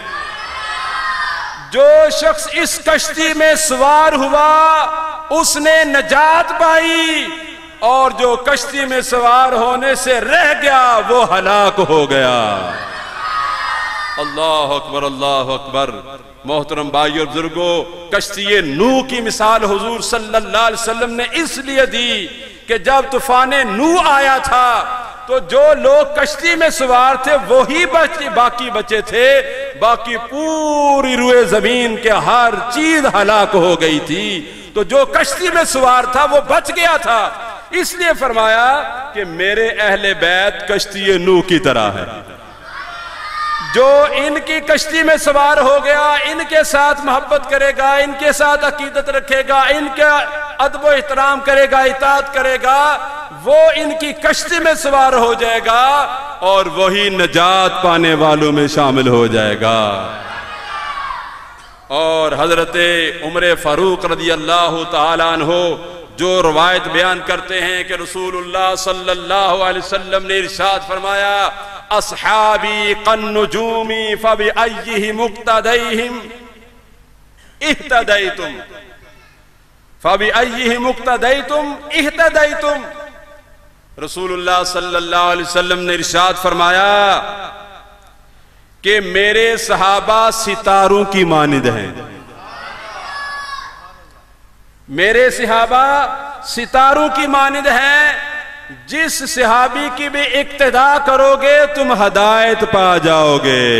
جو شخص اس کشتی میں سوار ہوا اس نے نجات پائی، اور جو کشتی میں سوار ہونے سے رہ گیا وہ ہلاک ہو گیا۔ اللہ اکبر اللہ اکبر۔ محترم بھائی اور بزرگوں، کشتی نوح کی مثال حضور صلی اللہ علیہ وسلم نے اس لیے دی کہ جب طوفان نوح آیا تھا تو جو لوگ کشتی میں سوار تھے وہی باقی بچے تھے، باقی پوری روئے زمین کے ہر چیز ہلاک ہو گئی تھی، تو جو کشتی میں سوار تھا وہ بچ گیا تھا۔ اس لیے فرمایا کہ میرے اہل بیت کشتی نوح کی طرح ہے۔ جو ان کی کشتی میں سوار ہو گیا، ان کے ساتھ محبت کرے گا، ان کے ساتھ عقیدت رکھے گا، ان کا ادب و احترام کرے گا، اطاعت کرے گا، وہ ان کی کشتی میں سوار ہو جائے گا اور وہی نجات پانے والوں میں شامل ہو جائے گا۔ اور حضرت عمر فاروق رضی اللہ تعالیٰ عنہ جو روایت بیان کرتے ہیں کہ رسول اللہ صلی اللہ علیہ وسلم نے ارشاد فرمایا، اصحابی قالنجوم فبأيهم اقتديتم اهتديتم فبأيهم اقتديتم اهتديتم۔ رسول اللہ صلی اللہ علیہ وسلم نے ارشاد فرمایا کہ میرے صحابہ ستاروں کی مانند ہیں، میرے صحابہ ستاروں کی مانند ہیں، جس صحابی کی بھی اقتدا کرو گے تم ہدایت پا جاؤ گے۔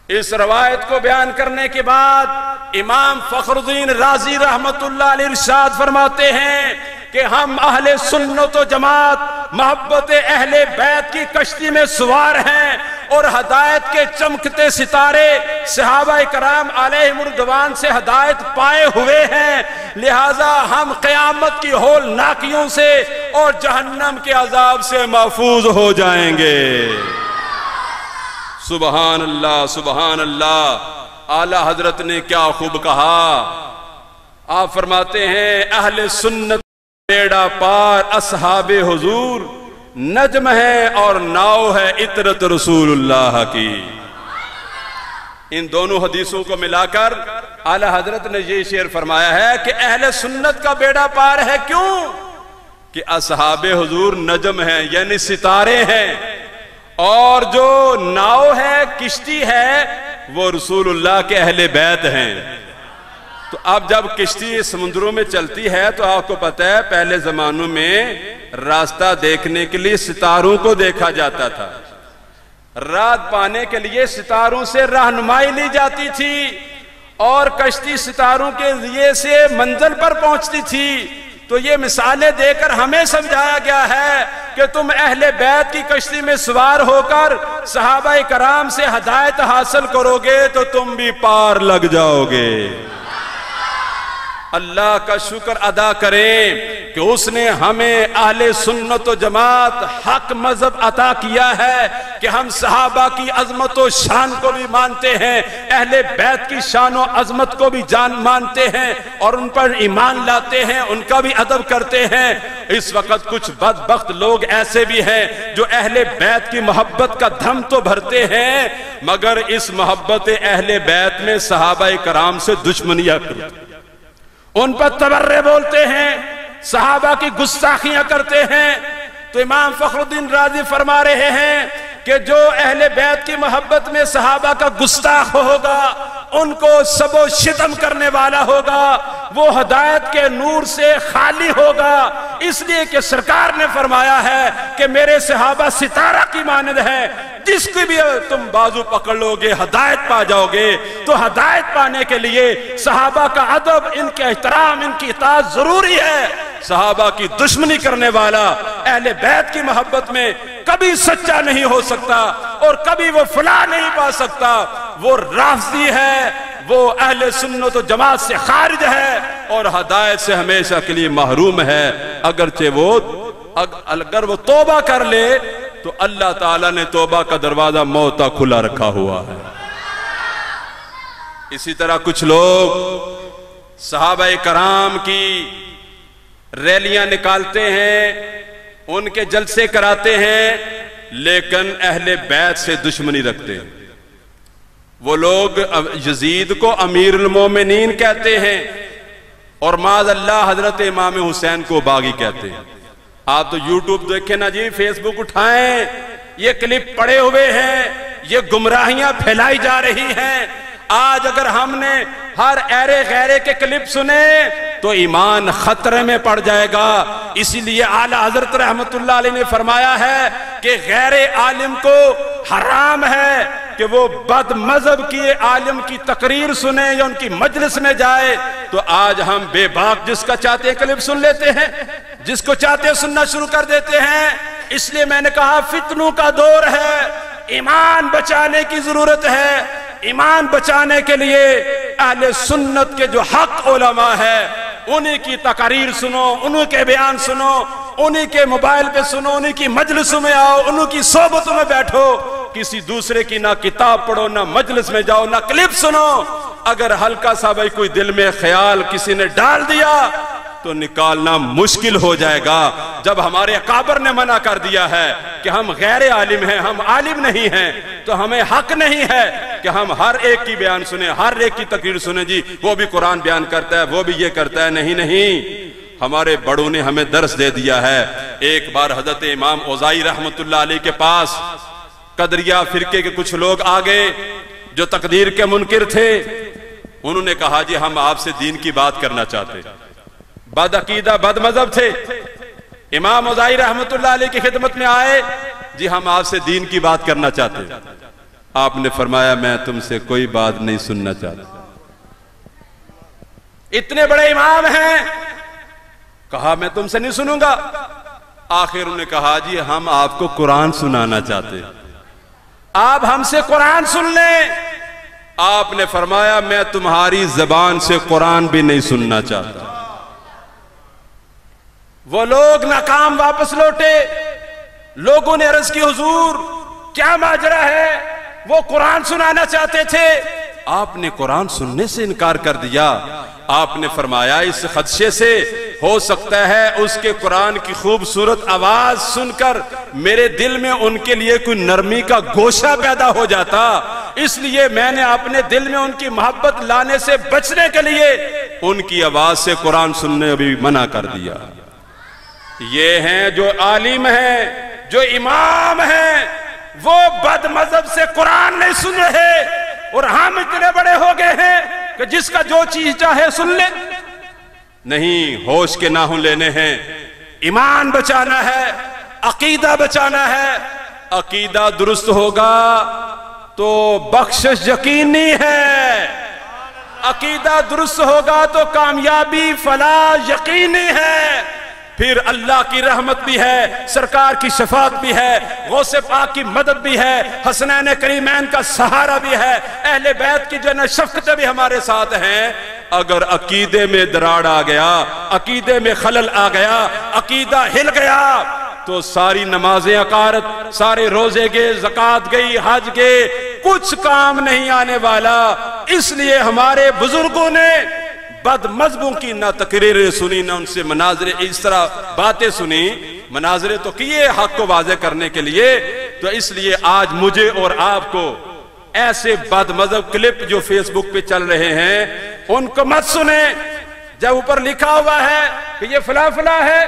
اس روایت کو بیان کرنے کے بعد امام فخر الدین رازی رحمت اللہ علیہ ارشاد فرماتے ہیں کہ ہم اہل سنت و جماعت محبت اہل بیت کی کشتی میں سوار ہیں اور ہدایت کے چمکتے ستارے صحابہ کرام علیہم رضوان سے ہدایت پائے ہوئے ہیں، لہذا ہم قیامت کی ہول ناکیوں سے اور جہنم کے عذاب سے محفوظ ہو جائیں گے۔ سبحان اللہ سبحان اللہ۔ اعلیٰ حضرت نے کیا خوب کہا، آپ فرماتے ہیں اہل سنت بیڑا پار اصحاب حضور نجم ہے اور ناؤ ہے عطرت رسول اللہ کی۔ ان دونوں حدیثوں کو ملا کر اعلیٰ حضرت نے یہ شعر فرمایا ہے کہ اہل سنت کا بیڑا پار ہے، کیوں کہ اصحاب حضور نجم ہیں یعنی ستارے ہیں، اور جو ناؤ ہے کشتی ہے وہ رسول اللہ کے اہل بیت ہیں۔ تو اب جب کشتی سمندروں میں چلتی ہے تو آپ کو پتہ ہے پہلے زمانوں میں راستہ دیکھنے کے لیے ستاروں کو دیکھا جاتا تھا، رات پانے کے لیے ستاروں سے رہنمائی لی جاتی تھی اور کشتی ستاروں کے ذریعے سے منزل پر پہنچتی تھی۔ تو یہ مثالیں دے کر ہمیں سمجھایا گیا ہے کہ تم اہل بیت کی کشتی میں سوار ہو کر صحابہ کرام سے ہدایت حاصل کرو گے تو تم بھی پار لگ جاؤ گے۔ اللہ کا شکر ادا کریں کہ اس نے ہمیں اہل سنت و جماعت حق مذہب عطا کیا ہے کہ ہم صحابہ کی عظمت و شان کو بھی مانتے ہیں، اہل بیت کی شان و عظمت کو بھی مانتے ہیں اور ان پر ایمان لاتے ہیں، ان کا بھی ادب کرتے ہیں۔ اس وقت کچھ بدبخت لوگ ایسے بھی ہیں جو اہل بیت کی محبت کا دھم تو بھرتے ہیں مگر اس محبت اہل بیت میں صحابہ کرام سے دشمنیاں کرتے ہیں، ان پر تبرے بولتے ہیں، صحابہ کی گستاخیاں کرتے ہیں۔ تو امام فخر الدین رازی فرما رہے ہیں کہ جو اہل بیت کی محبت میں صحابہ کا گستاخ ہوگا، ان کو سب و شتم کرنے والا ہوگا، وہ ہدایت کے نور سے خالی ہوگا، اس لیے کہ سرکار نے فرمایا ہے کہ میرے صحابہ ستارہ کی مانند ہے، جس کی بھی تم بازو پکڑ لو گے ہدایت پا جاؤ گے۔ تو ہدایت پانے کے لیے صحابہ کا ادب، ان کے احترام، ان کی اطاعت ضروری ہے۔ صحابہ کی دشمنی کرنے والا اہل بیت کی محبت میں کبھی سچا نہیں ہو سکتا اور کبھی وہ فلاح نہیں پا سکتا، وہ رافضی ہے، وہ اہل سنت و جماعت سے خارج ہے اور ہدایت سے ہمیشہ کے لیے محروم ہے۔ اگر وہ توبہ کر لے تو اللہ تعالیٰ نے توبہ کا دروازہ موت تک کھلا رکھا ہوا ہے۔ اسی طرح کچھ لوگ صحابہ کرام کی ریلیاں نکالتے ہیں، ان کے جلسے کراتے ہیں، لیکن اہل بیت سے دشمنی رکھتے ہیں۔ وہ لوگ یزید کو امیر المومنین کہتے ہیں اور معاذ اللہ حضرت امام حسین کو باغی کہتے ہیں۔ آپ تو یوٹیوب دیکھیں نا جی، فیس بک اٹھائیں، یہ کلپ پڑے ہوئے ہیں، یہ گمراہیاں پھیلائی جا رہی ہیں۔ آج اگر ہم نے ہر ایرے غیرے کے کلپ سنے تو ایمان خطرے میں پڑ جائے گا۔ اسی لیے اعلیٰ حضرت رحمت اللہ علیہ نے فرمایا ہے کہ غیر عالم کو حرام ہے کہ وہ بد مذہب کی عالم کی تقریر سنے یا ان کی مجلس میں جائے۔ تو آج ہم بے باک جس کا چاہتے ہیں کلپ سن لیتے ہیں، جس کو چاہتے ہیں سننا شروع کر دیتے ہیں۔ اس لیے میں نے کہا فتنوں کا دور ہے، ایمان بچانے کی ضرورت ہے۔ ایمان بچانے کے لیے اہل سنت کے جو حق علماء ہے انہی کی تقاریر سنو، انہی کے بیان سنو، انہی کے موبائل پہ سنو، انہی کی مجلسوں میں آؤ، انہی کی صحبتوں میں بیٹھو، کسی دوسرے کی نہ کتاب پڑھو، نہ مجلس میں جاؤ، نہ کلپ سنو۔ اگر ہلکا سا بھائی کوئی دل میں خیال کسی نے ڈال دیا تو نکالنا مشکل ہو جائے گا۔ جب ہمارے اکابر نے منع کر دیا ہے کہ ہم غیر عالم ہیں، ہم عالم نہیں ہیں، تو ہمیں حق نہیں ہے کہ ہم ہر ایک کی بیان سنیں، ہر ایک کی تقریر سنیں، جی وہ بھی قرآن بیان کرتا ہے، وہ بھی یہ کرتا ہے۔ نہیں نہیں، ہمارے بڑوں نے ہمیں درس دے دیا ہے۔ ایک بار حضرت امام اوزائی رحمت اللہ علیہ کے پاس قدریہ فرقے کے کچھ لوگ آگے جو تقدیر کے منکر تھے، انہوں نے کہا جی ہم آپ سے دین کی بات کرنا چاہتے۔ بد عقیدہ بد مذہب تھے، امام اوزائی رحمت اللہ علیہ کی خدمت میں آئے، جی ہم آپ سے دین کی بات کرنا چاہتے۔ آپ نے فرمایا میں تم سے کوئی بات نہیں سننا چاہتا۔ اتنے بڑے امام ہیں، کہا میں تم سے نہیں سنوں گا۔ آخر انہوں نے کہا جی ہم آپ کو قرآن سنانا چاہتے، آپ ہم سے قرآن سن لیں۔ آپ نے فرمایا میں تمہاری زبان سے قرآن بھی نہیں سننا چاہتا۔ وہ لوگ ناکام واپس لوٹے۔ لوگوں نے عرض کی حضور کیا ماجرا ہے؟ وہ قرآن سنانا چاہتے تھے، آپ نے قرآن سننے سے انکار کر دیا۔ آپ نے فرمایا اس خدشے سے ہو سکتا ہے اس کے قرآن کی خوبصورت آواز سن کر میرے دل میں ان کے لیے کوئی نرمی کا گوشہ پیدا ہو جاتا، اس لیے میں نے اپنے دل میں ان کی محبت لانے سے بچنے کے لیے ان کی آواز سے قرآن سننے بھی منع کر دیا۔ یہ ہیں جو عالم ہیں، جو امام ہیں، وہ بد مذہب سے قرآن نہیں سن رہے، اور ہم اتنے بڑے ہو گئے ہیں کہ جس کا جو چیز چاہے سن لے۔ نہیں، ہوش کے ناخن لینے ہیں، ایمان بچانا ہے، عقیدہ بچانا ہے۔ عقیدہ درست ہوگا تو بخشش یقینی ہے، عقیدہ درست ہوگا تو کامیابی فلاح یقینی ہے، پھر اللہ کی رحمت بھی ہے، سرکار کی شفاعت بھی ہے، غوث پاک کی مدد بھی ہے، حسنین کریمین کا سہارا بھی ہے، اہل بیت کی جنت شفقتیں بھی ہمارے ساتھ ہیں۔ اگر عقیدے میں دراڑ آ گیا، عقیدے میں خلل آ گیا، عقیدہ ہل گیا تو ساری نمازیں عقارت، سارے روزے گئے، زکوٰۃ گئی، حج گئے، کچھ کام نہیں آنے والا۔ اس لیے ہمارے بزرگوں نے بد مذہبوں کی نہ تقریریں سنی، نہ ان سے مناظرے اس طرح باتیں سنی، مناظرے تو کیے حق کو واضح کرنے کے لیے۔ تو اس لیے آج مجھے اور آپ کو ایسے بد مذہب کلپ جو فیس بک پہ چل رہے ہیں ان کو مت سنیں۔ جب اوپر لکھا ہوا ہے کہ یہ فلاں فلاں ہے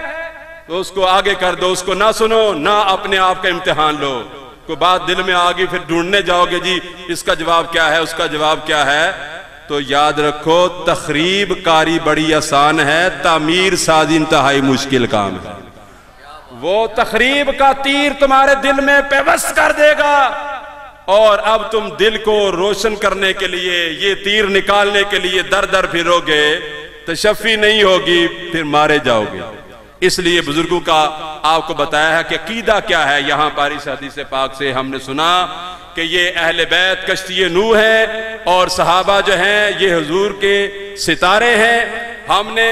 تو اس کو آگے کر دو، اس کو نہ سنو، نہ اپنے آپ کا امتحان لو۔ کوئی بات دل میں آگی پھر ڈھونڈنے جاؤ گے جی اس کا جواب کیا ہے، اس کا جواب کیا ہے، تو یاد رکھو تخریب کاری بڑی آسان ہے، تعمیر سازی انتہائی مشکل کام ہے۔ وہ تخریب کا تیر تمہارے دل میں پیوست کر دے گا، اور اب تم دل کو روشن کرنے کے لیے یہ تیر نکالنے کے لیے در در پھرو گے، تشفی نہیں ہوگی، پھر مارے جاؤ گے۔ اس لیے بزرگوں کا آپ کو بتایا ہے کہ عقیدہ کیا ہے۔ یہاں پر اس حدیث پاک سے ہم نے سنا کہ یہ اہل بیت کشتی نوح ہے اور صحابہ جو ہیں یہ حضور کے ستارے ہیں۔ ہم نے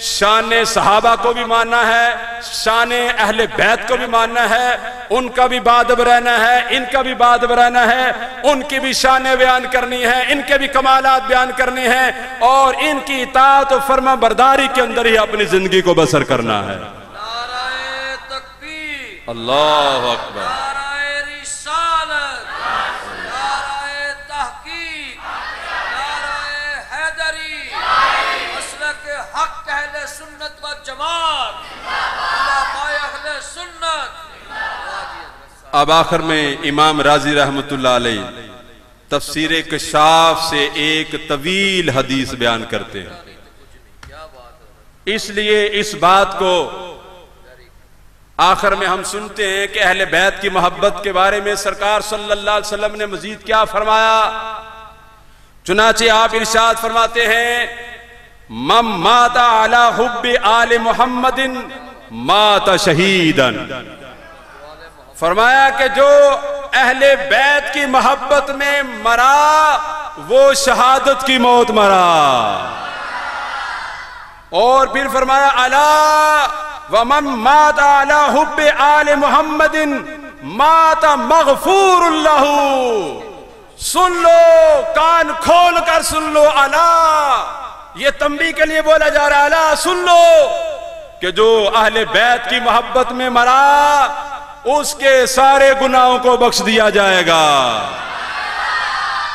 شان صحابہ کو بھی ماننا ہے، شان اہل بیت کو بھی ماننا ہے، ان کا بھی بادب رہنا ہے، ان کا بھی بادب رہنا ہے، ان کی بھی شانیں بیان کرنی ہے، ان کے بھی کمالات بیان کرنے ہیں، اور ان کی اطاعت و فرما برداری کے اندر ہی اپنی زندگی کو بسر کرنا ہے۔ نعرہ تکبیر، اللہ اکبر، نعرہ رسالت، نعرہ تحقیق، نعرہ حیدری، مسلک حق اہل سنت و جماعت، علماء اہل سنت۔ اب آخر میں امام رازی رحمت اللہ علیہ تفسیر کشاف سے ایک طویل حدیث بیان کرتے ہیں۔ اس لیے اس بات کو آخر میں ہم سنتے ہیں کہ اہل بیت کی محبت کے بارے میں سرکار صلی اللہ علیہ وسلم نے مزید کیا فرمایا۔ چنانچہ آپ ارشاد فرماتے ہیں من مات علی حب آل محمد مات شہیدن، فرمایا کہ جو اہل بیت کی محبت میں مرا وہ شہادت کی موت مرا. اور پھر فرمایا الا ومن مات علی حب آل محمد مات مغفور له. سن لو, کان کھول کر سن لو, الا یہ تنبیہ کے لیے بولا جا رہا ہے, الا سن لو کہ جو اہل بیت کی محبت میں مرا اس کے سارے گناہوں کو بخش دیا جائے گا.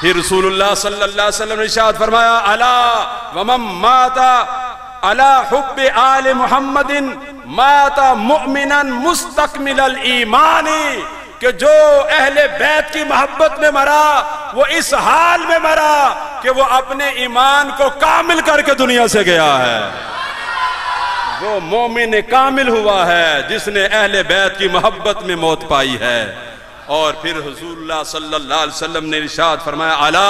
پھر رسول اللہ صلی اللہ علیہ وسلم نے ارشاد فرمایا الا ومن مات علی حب آل محمد مات مؤمنا مستکمل الایمان. کہ جو اہل بیت کی محبت میں مرا وہ اس حال میں مرا کہ وہ اپنے ایمان کو کامل کر کے دنیا سے گیا ہے. وہ مومن کامل ہوا ہے جس نے اہل بیت کی محبت میں موت پائی ہے. اور پھر حضور اللہ صلی اللہ علیہ وسلم نے ارشاد فرمایا الا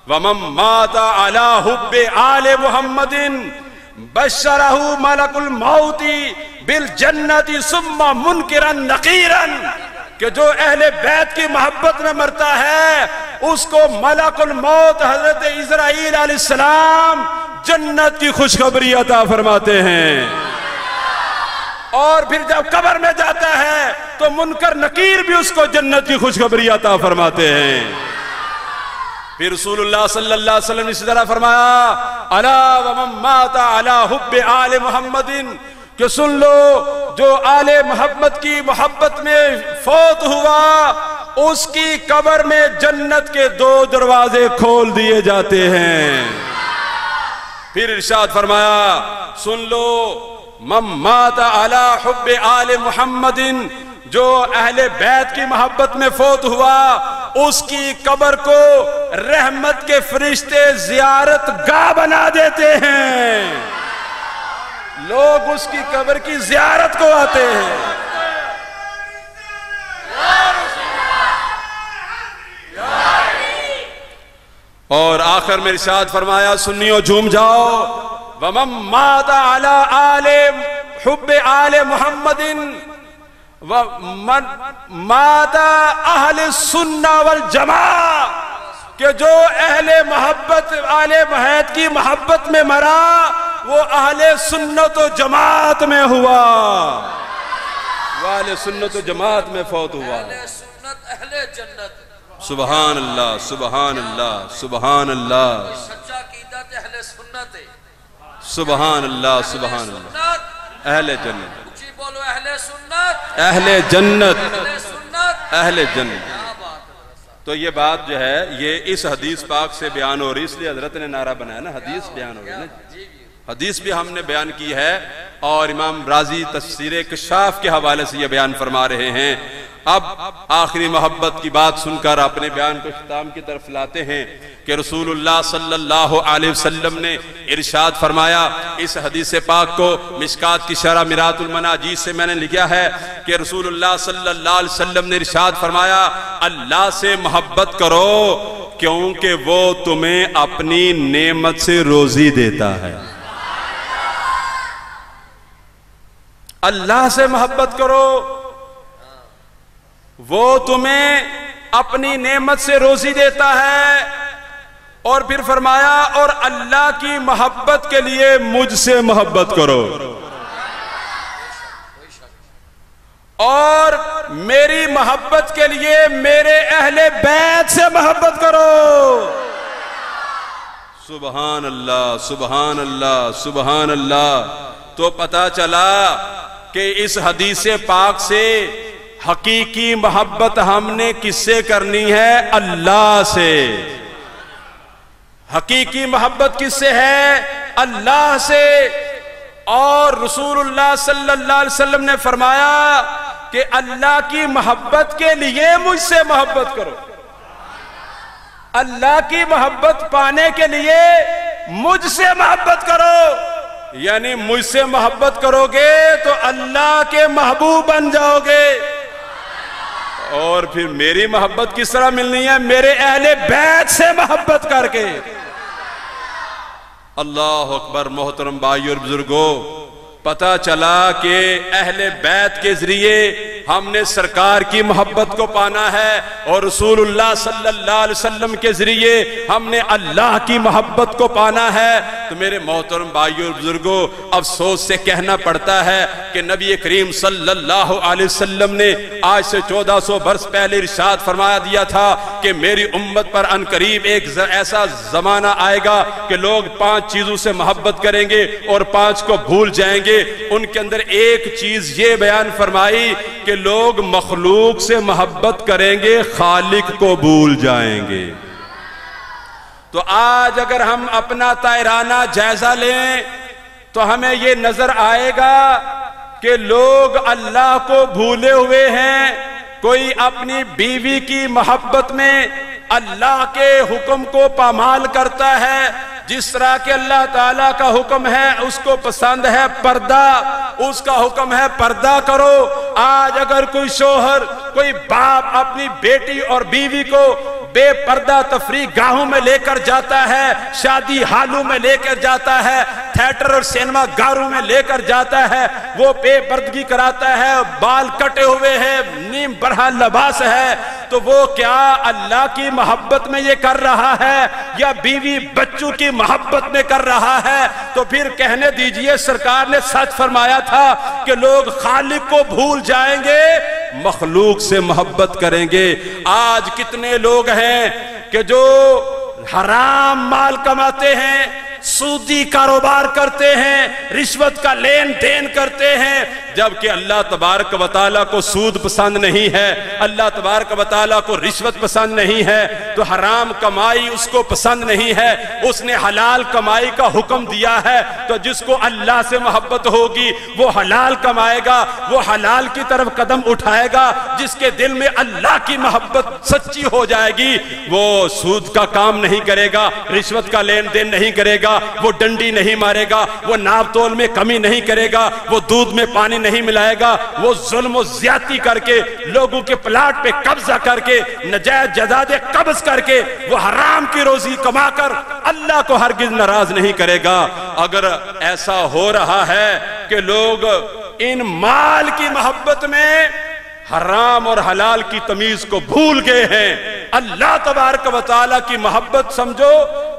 ومن مات علی حب آل محمد بشرہ ملک الموت بالجنت ثم منکرا نقیرا. کہ جو اہل بیت کی محبت میں مرتا ہے اس کو ملک الموت حضرت اسرائیل علیہ السلام جنت کی خوشخبری عطا فرماتے ہیں. اور پھر جب قبر میں جاتا ہے تو منکر نکیر بھی اس کو جنت کی خوشخبری عطا فرماتے ہیں. پھر رسول اللہ صلی اللہ علیہ وسلم نے اسی طرح فرمایا الا ومن مات علی حب آل محمد. کہ سن لو جو آل محمد کی محبت میں فوت ہوا اس کی قبر میں جنت کے 2 دروازے کھول دیے جاتے ہیں. پھر ارشاد فرمایا سن لو من مات علی حب آل محمد. جو اہل بیت کی محبت میں فوت ہوا اس کی قبر کو رحمت کے فرشتے زیارت گاہ بنا دیتے ہیں. لوگ اس کی قبر کی زیارت کو آتے ہیں. اور آخر میں ارشاد فرمایا سنیو جھوم جاؤ ومن مات علی آل حب آل محمد ومن مات اہل السنہ والجماعہ. کہ جو اہل محبت آل بیت کی محبت میں مرا وہ اہل سنت و جماعت میں ہوا. وہ اہل سنت و جماعت میں فوت ہوا. اہل سنت اہل جنت. سبحان اللہ سبحان اللہ سبحان اللہ. سچا عقیدت اہل سنت ہے. سبحان اللہ سبحان اللہ. اہل جنت. اونچی بولو اہل سنت. اہل جنت. اہل سنت. اہل جنت. کیا بات ہے. تو یہ بات جو ہے یہ اس حدیث پاک سے بیان ہو رہی, اس لیے حضرت نے نعرہ بنایا نا, حدیث بیان ہو رہی ہے نا. حدیث بھی ہم نے بیان کی ہے اور امام رازی تفسیر کشاف کے حوالے سے یہ بیان فرما رہے ہیں. اب آخری محبت کی بات سن کر اپنے بیان کو اختتام کی طرف لاتے ہیں کہ رسول اللہ صلی اللہ علیہ وسلم نے ارشاد فرمایا. اس حدیث پاک کو مشکات کی شرح مرات المناجیز سے میں نے لکھا ہے کہ رسول اللہ صلی اللہ علیہ وسلم نے ارشاد فرمایا اللہ سے محبت کرو کیونکہ وہ تمہیں اپنی نعمت سے روزی دیتا ہے. اللہ سے محبت کرو وہ تمہیں اپنی نعمت سے روزی دیتا ہے. اور پھر فرمایا اور اللہ کی محبت کے لیے مجھ سے محبت کرو اور میری محبت کے لیے میرے اہل بیت سے محبت کرو. سبحان اللہ سبحان اللہ سبحان اللہ. تو پتہ چلا کہ اس حدیث پاک سے حقیقی محبت ہم نے کس سے کرنی ہے؟ اللہ سے. حقیقی محبت کس سے ہے؟ اللہ سے. اور رسول اللہ صلی اللہ علیہ وسلم نے فرمایا کہ اللہ کی محبت کے لیے مجھ سے محبت کرو. اللہ کی محبت پانے کے لیے مجھ سے محبت کرو. یعنی مجھ سے محبت کرو گے تو اللہ کے محبوب بن جاؤ گے. اور پھر میری محبت کس طرح ملنی ہے؟ میرے اہل بیت سے محبت کر کے. اللہ اکبر. محترم بھائی اور بزرگوں، پتہ چلا کہ اہل بیت کے ذریعے ہم نے سرکار کی محبت کو پانا ہے اور رسول اللہ صلی اللہ علیہ وسلم کے ذریعے ہم نے اللہ کی محبت کو پانا ہے۔ تو میرے محترم بھائیوں اور بزرگوں، افسوس سے کہنا پڑتا ہے کہ نبی کریم صلی اللہ علیہ وسلم نے آج سے 1400 برس پہلے ارشاد فرمایا دیا تھا کہ میری امت پر ان قریب ایک ایسا زمانہ آئے گا کہ لوگ 5 چیزوں سے محبت کریں گے اور 5 کو بھول جائیں گے۔ ان کے اندر ایک چیز یہ بیان فرمائی کہ لوگ مخلوق سے محبت کریں گے، خالق کو بھول جائیں گے۔ تو آج اگر ہم اپنا طاہرانہ جائزہ لیں تو ہمیں یہ نظر آئے گا کہ لوگ اللہ کو بھولے ہوئے ہیں۔ کوئی اپنی بیوی کی محبت میں اللہ کے حکم کو پامال کرتا ہے، جس طرح کہ اللہ تعالیٰ کا حکم ہے اس کو پسند ہے پردہ، اس کا حکم ہے پردہ کرو۔ آج اگر کوئی شوہر، کوئی باپ اپنی بیٹی اور بیوی کو بے پردہ تفریح گاہوں میں لے کر جاتا ہے، شادی ہالوں میں لے کر جاتا ہے، تھیٹر اور سینما گاروں میں لے کر جاتا ہے، وہ بے پردگی کراتا ہے، بال کٹے ہوئے ہیں، نیم برہا لباس ہے، تو وہ کیا اللہ کی محبت میں یہ کر رہا ہے یا بیوی بچوں کی محبت میں کر رہا ہے؟ تو پھر کہنے دیجئے سرکار نے سچ فرمایا تھا کہ لوگ خالق کو بھول جائیں گے، مخلوق سے محبت کریں گے۔ آج کتنے لوگ ہیں کہ جو حرام مال کماتے ہیں، سودی کاروبار کرتے ہیں، رشوت کا لین دین کرتے ہیں، جبکہ اللہ تبارک و تعالیٰ کو سود پسند نہیں ہے، اللہ تبارک و تعالیٰ کو رشوت پسند نہیں ہے، تو حرام کمائی اس کو پسند نہیں ہے۔ اس نے حلال کمائی کا حکم دیا ہے، تو جس کو اللہ سے محبت ہوگی وہ حلال کمائے گا، وہ حلال کی طرف قدم اٹھائے گا۔ جس کے دل میں اللہ کی محبت سچی ہو جائے گی وہ سود کا کام نہیں کرے گا، رشوت کا لین دین نہیں کرے گا، وہ ڈنڈی نہیں مارے گا، وہ ناپ تول میں کمی نہیں کرے گا، وہ دودھ میں پانی نہیں ملائے گا، وہ ظلم و زیادتی کر کے لوگوں کے پلاٹ پہ قبضہ کر کے نجائز جائیداد قبض کر کے وہ حرام کی روزی کما کر اللہ کو ہرگز ناراض نہیں کرے گا۔ اگر ایسا ہو رہا ہے کہ لوگ ان مال کی محبت میں حرام اور حلال کی تمیز کو بھول گئے ہیں، اللہ تبارک و تعالیٰ کی محبت سمجھو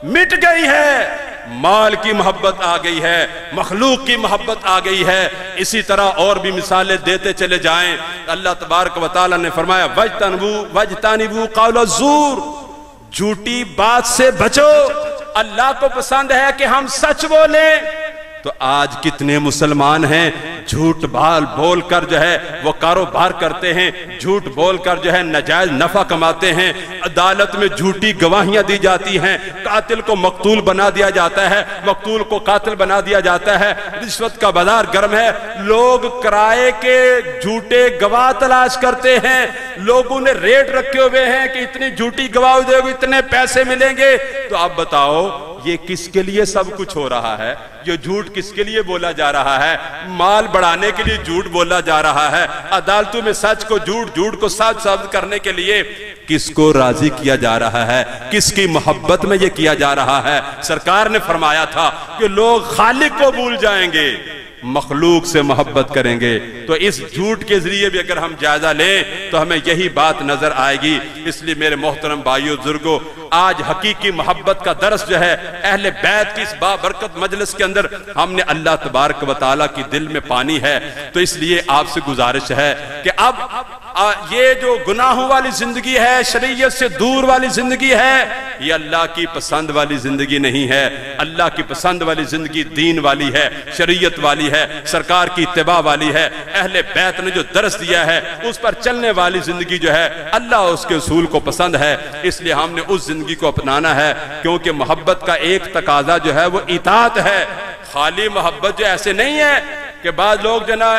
مٹ گئی ہے، مال کی محبت آ گئی ہے، مخلوق کی محبت آ گئی ہے۔ اسی طرح اور بھی مثالیں دیتے چلے جائیں۔ اللہ تبارک و تعالیٰ نے فرمایا وَاجْتَنِبُوا قَوْلَ الزُّورِ، جھوٹی بات سے بچو۔ اللہ کو پسند ہے کہ ہم سچ بولیں، تو آج کتنے مسلمان ہیں جھوٹ بول کر جو ہے وہ کاروبار کرتے ہیں، جھوٹ بول کر جو ہے ناجائز نفع کماتے ہیں، عدالت میں جھوٹی گواہیاں دی جاتی ہیں، قاتل کو مقتول بنا دیا جاتا ہے، مقتول کو قاتل بنا دیا جاتا ہے، رشوت کا بازار گرم ہے، لوگ کرائے کے جھوٹے گواہ تلاش کرتے ہیں، لوگوں نے ریٹ رکھے ہوئے ہیں کہ اتنی جھوٹی گواہ دے گو اتنے پیسے ملیں گے۔ تو اب بتاؤ یہ کس کے لیے سب کچھ ہو رہا ہے؟ یہ جھوٹ کس کے لیے بولا جا رہا ہے؟ مال بڑھانے کے لیے جھوٹ بولا جا رہا ہے، عدالتوں میں سچ کو جھوٹ، جھوٹ کو سچ ثابت کرنے کے لیے کس کو راضی کیا جا رہا ہے؟ کس کی محبت میں یہ کیا جا رہا ہے؟ سرکار نے فرمایا تھا کہ لوگ خالق کو بھول جائیں گے، مخلوق سے محبت کریں گے۔ تو اس جھوٹ کے ذریعے بھی اگر ہم جائزہ لیں تو ہمیں یہی بات نظر آئے گی۔ اس لیے میرے محترم بھائیو بزرگوں، آج حقیقی محبت کا درس جو ہے اہل بیت کی اس بابرکت مجلس کے اندر ہم نے اللہ تبارک و تعالیٰ کی دل میں پانی ہے۔ تو اس لیے آپ سے گزارش ہے کہ اب یہ جو گناہوں والی زندگی ہے، شریعت سے دور والی زندگی ہے، یہ اللہ کی پسند والی زندگی نہیں ہے۔ اللہ کی پسند والی زندگی دین والی ہے، شریعت والی ہے، سرکار کی اتباع والی ہے، اہل بیت نے جو درس دیا ہے اس پر چلنے والی زندگی جو ہے اللہ اس کے اصول کو پسند ہے۔ اس لیے ہم نے اس زندگی کو اپنانا ہے، کیونکہ محبت کا ایک تقاضا جو ہے وہ اطاعت ہے۔ خالی محبت جو ایسے نہیں ہے کہ بعض لوگ جو نا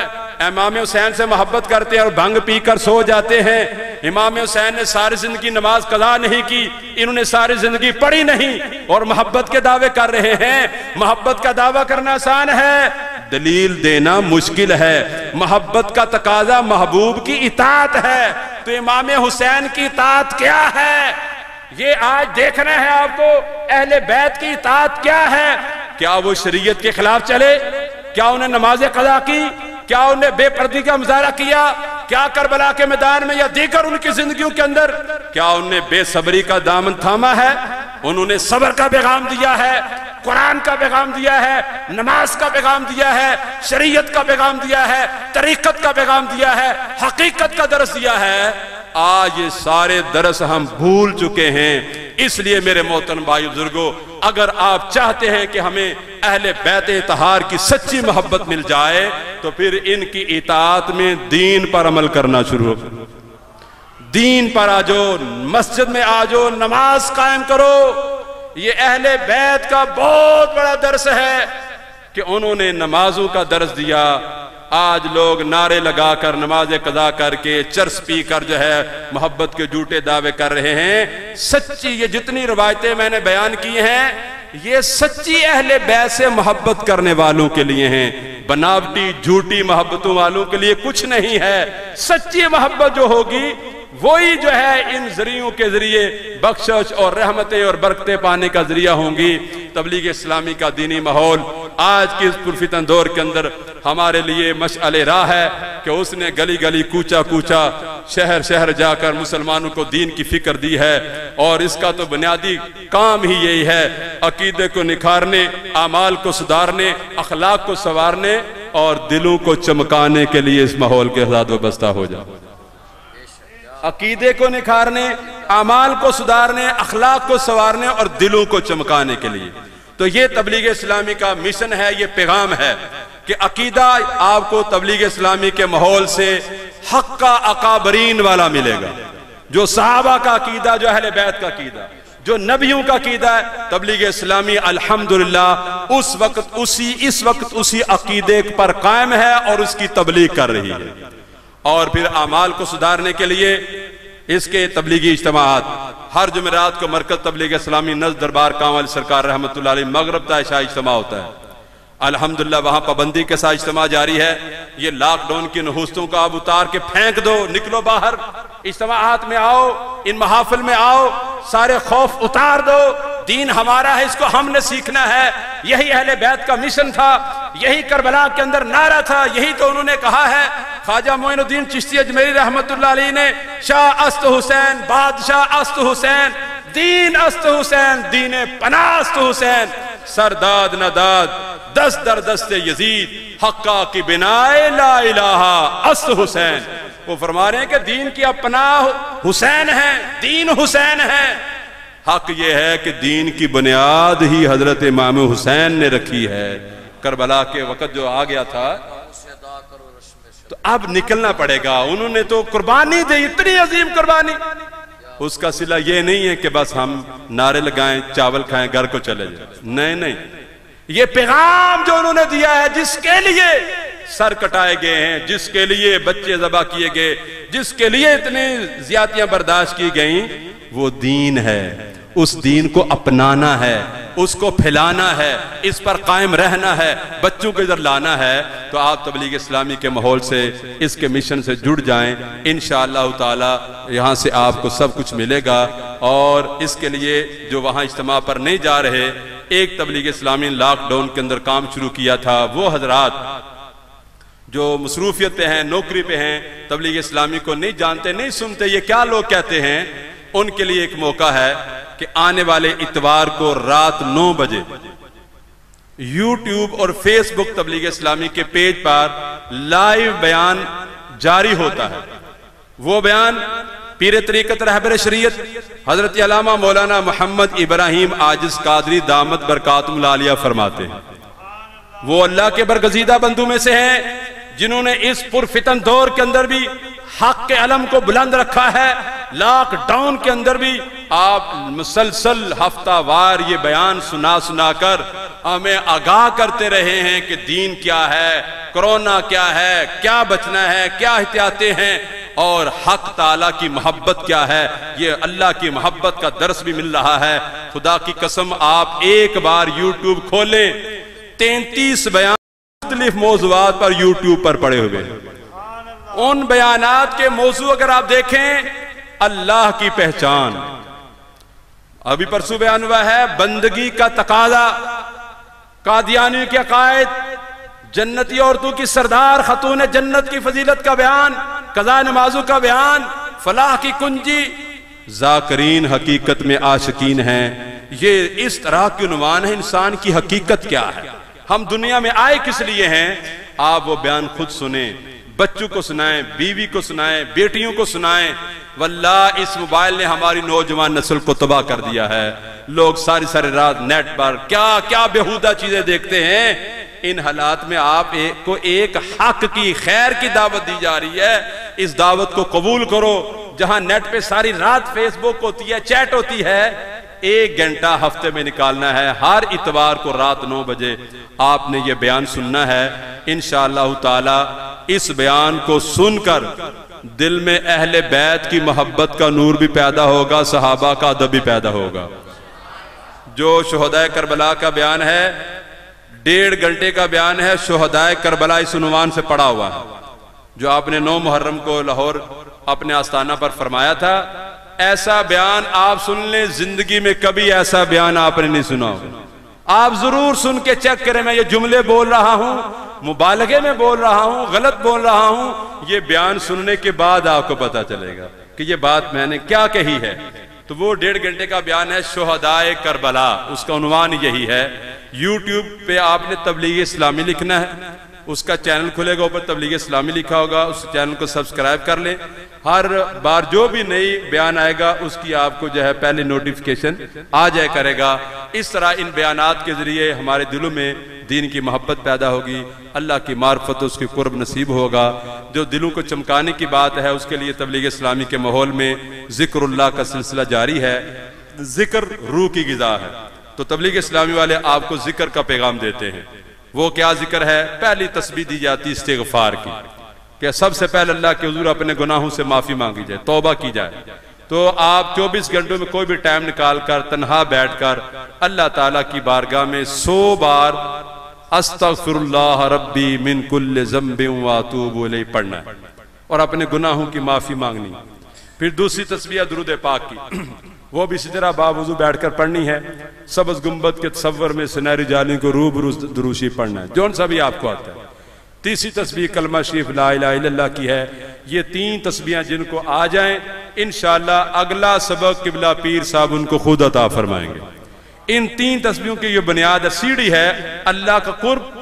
امام حسین سے محبت کرتے ہیں اور بھنگ پی کر سو جاتے ہیں۔ امام حسین نے ساری زندگی نماز قضا نہیں کی، انہوں نے ساری زندگی پڑھی نہیں اور محبت کے دعوے کر رہے ہیں۔ محبت کا دعویٰ کرنا آسان ہے، دلیل دینا مشکل ہے۔ محبت کا تقاضا محبوب کی اطاعت ہے۔ تو امام حسین کی اطاعت کیا ہے؟ یہ آج دیکھنا ہے آپ کو، اہل بیت کی اطاعت کیا ہے؟ کیا وہ شریعت کے خلاف چلے؟ کیا انہیں نماز قضا کی؟ کیا انہیں بے پردگی کا مظاہرہ کیا؟ کیا کربلا کے میدان میں یا دیگر ان کی زندگیوں کے اندر کیا انہوں نے بے صبری کا دامن تھاما ہے؟ انہوں نے صبر کا پیغام دیا ہے، قرآن کا پیغام دیا ہے، نماز کا پیغام دیا ہے، شریعت کا پیغام دیا ہے، طریقت کا پیغام دیا ہے، حقیقت کا درس دیا ہے۔ آج یہ سارے درس ہم بھول چکے ہیں۔ اس لیے میرے محترم بھائی بزرگوں، اگر آپ چاہتے ہیں کہ ہمیں اہل بیت اطہار کی سچی محبت مل جائے تو پھر ان کی اطاعت میں دین پر عمل کرنا شروع کرو، دین پر آجو، مسجد میں آجو، نماز قائم کرو۔ یہ اہل بیت کا بہت بڑا درس ہے کہ انہوں نے نمازوں کا درس دیا۔ آج لوگ نعرے لگا کر نماز قضا کر کے چرس پی کر جو ہے محبت کے جھوٹے دعوے کر رہے ہیں۔ سچی یہ جتنی روایتیں میں نے بیان کی ہیں یہ سچی اہل بیت سے محبت کرنے والوں کے لیے ہیں، بناوٹی جھوٹی محبتوں والوں کے لیے کچھ نہیں ہے۔ سچی محبت جو ہوگی وہی جو ہے ان ذریعوں کے ذریعے بخشش اور رحمتیں اور برکتیں پانے کا ذریعہ ہوں گی۔ تبلیغ اسلامی کا دینی ماحول آج کی اس پرفتن دور کے اندر ہمارے لیے مشعل راہ ہے کہ اس نے گلی گلی کوچا کوچا شہر شہر جا کر مسلمانوں کو دین کی فکر دی ہے، اور اس کا تو بنیادی کام ہی یہی ہے، عقیدے کو نکھارنے، اعمال کو سدھارنے، اخلاق کو سنوارنے اور دلوں کو چمکانے کے لیے اس ماحول کے ساتھ وابستہ ہو جاؤ۔ عقیدے کو نکھارنے، اعمال کو سدھارنے، اخلاق کو سنوارنے اور دلوں کو چمکانے کے لیے۔ تو یہ تبلیغ اسلامی کا مشن ہے، یہ پیغام ہے کہ عقیدہ آپ کو تبلیغ اسلامی کے ماحول سے حق کا اکابرین والا ملے گا، جو صحابہ کا عقیدہ، جو اہل بیت کا عقیدہ، جو نبیوں کا عقیدہ ہے۔ تبلیغ اسلامی الحمدللہ اس وقت اسی عقیدے پر قائم ہے اور اس کی تبلیغ کر رہی ہے۔ اور پھر اعمال کو سدھارنے کے لیے اس کے تبلیغی اجتماعات ہر جمعرات کو مرکز تبلیغ اسلامی نزد دربار کامل سرکار رحمت اللہ علیہ مغرب تا عشاء اجتماع ہوتا ہے۔ الحمدللہ وہاں پابندی کے ساتھ اجتماع جاری ہے۔ یہ لاک ڈاؤن کی نحوستوں کا اب اتار کے پھینک دو، نکلو باہر، اجتماعات میں آؤ، ان محافل میں آؤ، سارے خوف اتار دو۔ دین ہمارا ہے، اس کو ہم نے سیکھنا ہے۔ یہی اہل بیت کا مشن تھا، یہی کربلا کے اندر نعرہ تھا، یہی تو انہوں نے کہا ہے۔ خواجہ معین الدین چشتی اجمیری رحمت اللہ علیہ نے شاہ است حسین، بادشاہ است حسین، دین است حسین، دین پناہ است حسین، سرداد نداد دست در دست یزید، حقا کی بنائے لا الہ است حسین۔ وہ فرما رہے ہیں کہ دین کی پناہ حسین ہے، دین حسین ہے۔ حق یہ ہے کہ دین کی بنیاد ہی حضرت امام حسین نے رکھی ہے۔ کربلا کے وقت جو آ گیا تھا تو اب نکلنا پڑے گا۔ انہوں نے تو قربانی دی، اتنی عظیم قربانی۔ اس کا صلہ یہ نہیں ہے کہ بس ہم نعرے لگائیں، چاول کھائیں، گھر کو چلے جائیں۔ نہیں، یہ پیغام جو انہوں نے دیا ہے، جس کے لیے سر کٹائے گئے ہیں، جس کے لیے بچے ذبح کیے گئے، جس کے لیے اتنی زیادتیاں برداشت کی گئیں، وہ دین ہے۔ اس دین کو اپنانا ہے، اس کو پھیلانا ہے، اس پر قائم رہنا ہے، بچوں کو ادھر لانا ہے۔ تو آپ تبلیغ اسلامی کے ماحول سے، اس کے مشن سے جڑ جائیں، انشاءاللہ تعالی یہاں سے آپ کو سب کچھ ملے گا۔ اور اس کے لیے جو وہاں اجتماع پر نہیں جا رہے، ایک تبلیغ اسلامی لاک ڈاؤن کے اندر کام شروع کیا تھا، وہ حضرات جو مصروفیت پہ ہیں، نوکری پہ ہیں، تبلیغ اسلامی کو نہیں جانتے، نہیں سنتے یہ کیا لوگ کہتے ہیں، ان کے لیے ایک موقع ہے کہ آنے والے اتوار کو رات 9 بجے یوٹیوب اور فیس بک تبلیغ اسلامی کے پیج پر لائیو بیان جاری ہوتا ہے۔ وہ بیان پیر طریقت رہبر شریعت حضرت علامہ مولانا محمد ابراہیم عاجز قادری دامت برکاتہ العالیہ فرماتے ہیں۔ وہ اللہ کے برگزیدہ بندوں میں سے ہیں جنہوں نے اس پرفتن دور کے اندر بھی حق کے علم کو بلند رکھا ہے۔ لاک ڈاؤن کے اندر بھی آپ مسلسل ہفتہ وار یہ بیان سنا کر ہمیں آگاہ کرتے رہے ہیں کہ دین کیا ہے، کرونا کیا ہے، کیا بچنا ہے، کیا احتیاطیں ہیں، اور حق تعالیٰ کی محبت کیا ہے۔ یہ اللہ کی محبت کا درس بھی مل رہا ہے۔ خدا کی قسم آپ ایک بار یوٹیوب کھولیں، 33 بیان مختلف موضوعات پر یوٹیوب پر پڑے ہوئے ہیں۔ ان بیانات کے موضوع اگر آپ دیکھیں، اللہ کی پہچان، ابھی پرسوں بیان ہوا ہے بندگی کا تقاضا، قادیانیوں کے عقائد، جنتی عورتوں کی سردار خاتون جنت کی فضیلت کا بیان، قضا نمازوں کا بیان، فلاح کی کنجی، ذاکرین حقیقت میں عاشقین ہیں، یہ اس طرح کے عنوان ہے انسان کی حقیقت کیا ہے، ہم دنیا میں آئے کس لیے ہیں؟ آپ وہ بیان خود سنیں، بچوں کو سنائیں، بیوی کو سنائیں، بیٹیوں کو سنائیں۔ واللہ اس موبائل نے ہماری نوجوان نسل کو تباہ کر دیا ہے۔ لوگ ساری رات نیٹ پر کیا کیا بےہودہ چیزیں دیکھتے ہیں۔ ان حالات میں آپ کو ایک حق کی، خیر کی دعوت دی جا رہی ہے، اس دعوت کو قبول کرو۔ جہاں نیٹ پہ ساری رات فیس بک ہوتی ہے، چیٹ ہوتی ہے، 1 گھنٹہ ہفتے میں نکالنا ہے، ہر اتوار کو رات 9 بجے آپ نے یہ بیان سننا ہے۔ انشاءاللہ تعالی اس بیان کو سن کر دل میں اہل بیت کی محبت کا نور بھی پیدا ہوگا، صحابہ کا ادب بھی پیدا ہوگا۔ جو شہدائے کربلا کا بیان ہے، 1.5 گھنٹے کا بیان ہے، شہدائے کربلا اس عنوان سے پڑا ہوا ہے، جو آپ نے 9 محرم کو لاہور اپنے آستانہ پر فرمایا تھا۔ ایسا بیان آپ سن لیں، زندگی میں کبھی ایسا بیان آپ نے نہیں سنا ہوگا۔ آپ ضرور سن کے چیک کریں، میں یہ جملے بول رہا ہوں، مبالغے میں بول رہا ہوں، غلط بول رہا ہوں، یہ بیان سننے کے بعد آپ کو پتا چلے گا کہ یہ بات میں نے کیا کہی ہے۔ تو وہ 1.5 گھنٹے کا بیان ہے شہدائے کربلا، اس کا عنوان یہی ہے۔ یوٹیوب پہ آپ نے تبلیغ اسلامی لکھنا ہے، اس کا چینل کھلے گا، اوپر تبلیغ اسلامی لکھا ہوگا، اس چینل کو سبسکرائب کر لیں۔ ہر بار جو بھی نئی بیان آئے گا اس کی آپ کو جو ہے پہلے نوٹیفیکیشن آ جائے کرے گا۔ اس طرح ان بیانات کے ذریعے ہمارے دلوں میں دین کی محبت پیدا ہوگی، اللہ کی معرفت اس کی قرب نصیب ہوگا۔ جو دلوں کو چمکانے کی بات ہے، اس کے لیے تبلیغ اسلامی کے ماحول میں ذکر اللہ کا سلسلہ جاری ہے۔ ذکر روح کی غذا ہے، تو تبلیغ اسلامی والے آپ کو ذکر کا پیغام دیتے ہیں۔ وہ کیا ذکر ہے؟ پہلی تسبیح دی جاتی استغفار کی، کہ سب سے پہلے اللہ کے حضور اپنے گناہوں سے معافی مانگی جائے، توبہ کی جائے۔ تو آپ 24 گھنٹوں میں کوئی بھی ٹائم نکال کر تنہا بیٹھ کر اللہ تعالیٰ کی بارگاہ میں 100 بار استغفر اللہ ربی من کل ذنب واتوب الیہ پڑھنا ہے اور اپنے گناہوں کی معافی مانگنی۔ پھر دوسری تسبیح درود پاک کی، وہ بھی اسی طرح باوضو بیٹھ کر پڑھنی ہے۔ سبز گنبد کے تصور میں سنہری جالی کو روبرو دروشی پڑھنا ہے، جون سا بھی آپ کو آتا ہے۔ تیسری تسبیح کلمہ شریف لا الہ الا اللہ کی ہے۔ یہ 3 تسبیحیں جن کو آ جائیں، انشاءاللہ اگلا سبق قبلہ پیر صاحب ان کو خود عطا فرمائیں گے۔ ان 3 تسبیحوں کی یہ بنیاد سیڑھی ہے اللہ کا قرب،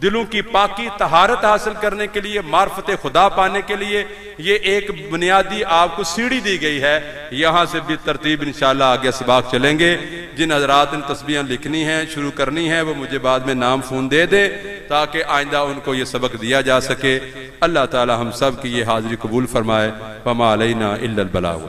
دلوں کی پاکی طہارت حاصل کرنے کے لیے، معرفت خدا پانے کے لیے۔ یہ ایک بنیادی آپ کو سیڑھی دی گئی ہے، یہاں سے بھی ترتیب انشاءاللہ آگے اسباق چلیں گے۔ جن حضرات ان تسبیحیں لکھنی ہیں، شروع کرنی ہے، وہ مجھے بعد میں نام فون دے دیں تاکہ آئندہ ان کو یہ سبق دیا جا سکے۔ اللہ تعالی ہم سب کی یہ حاضری قبول فرمائے۔ وما علینا الا البلاغ۔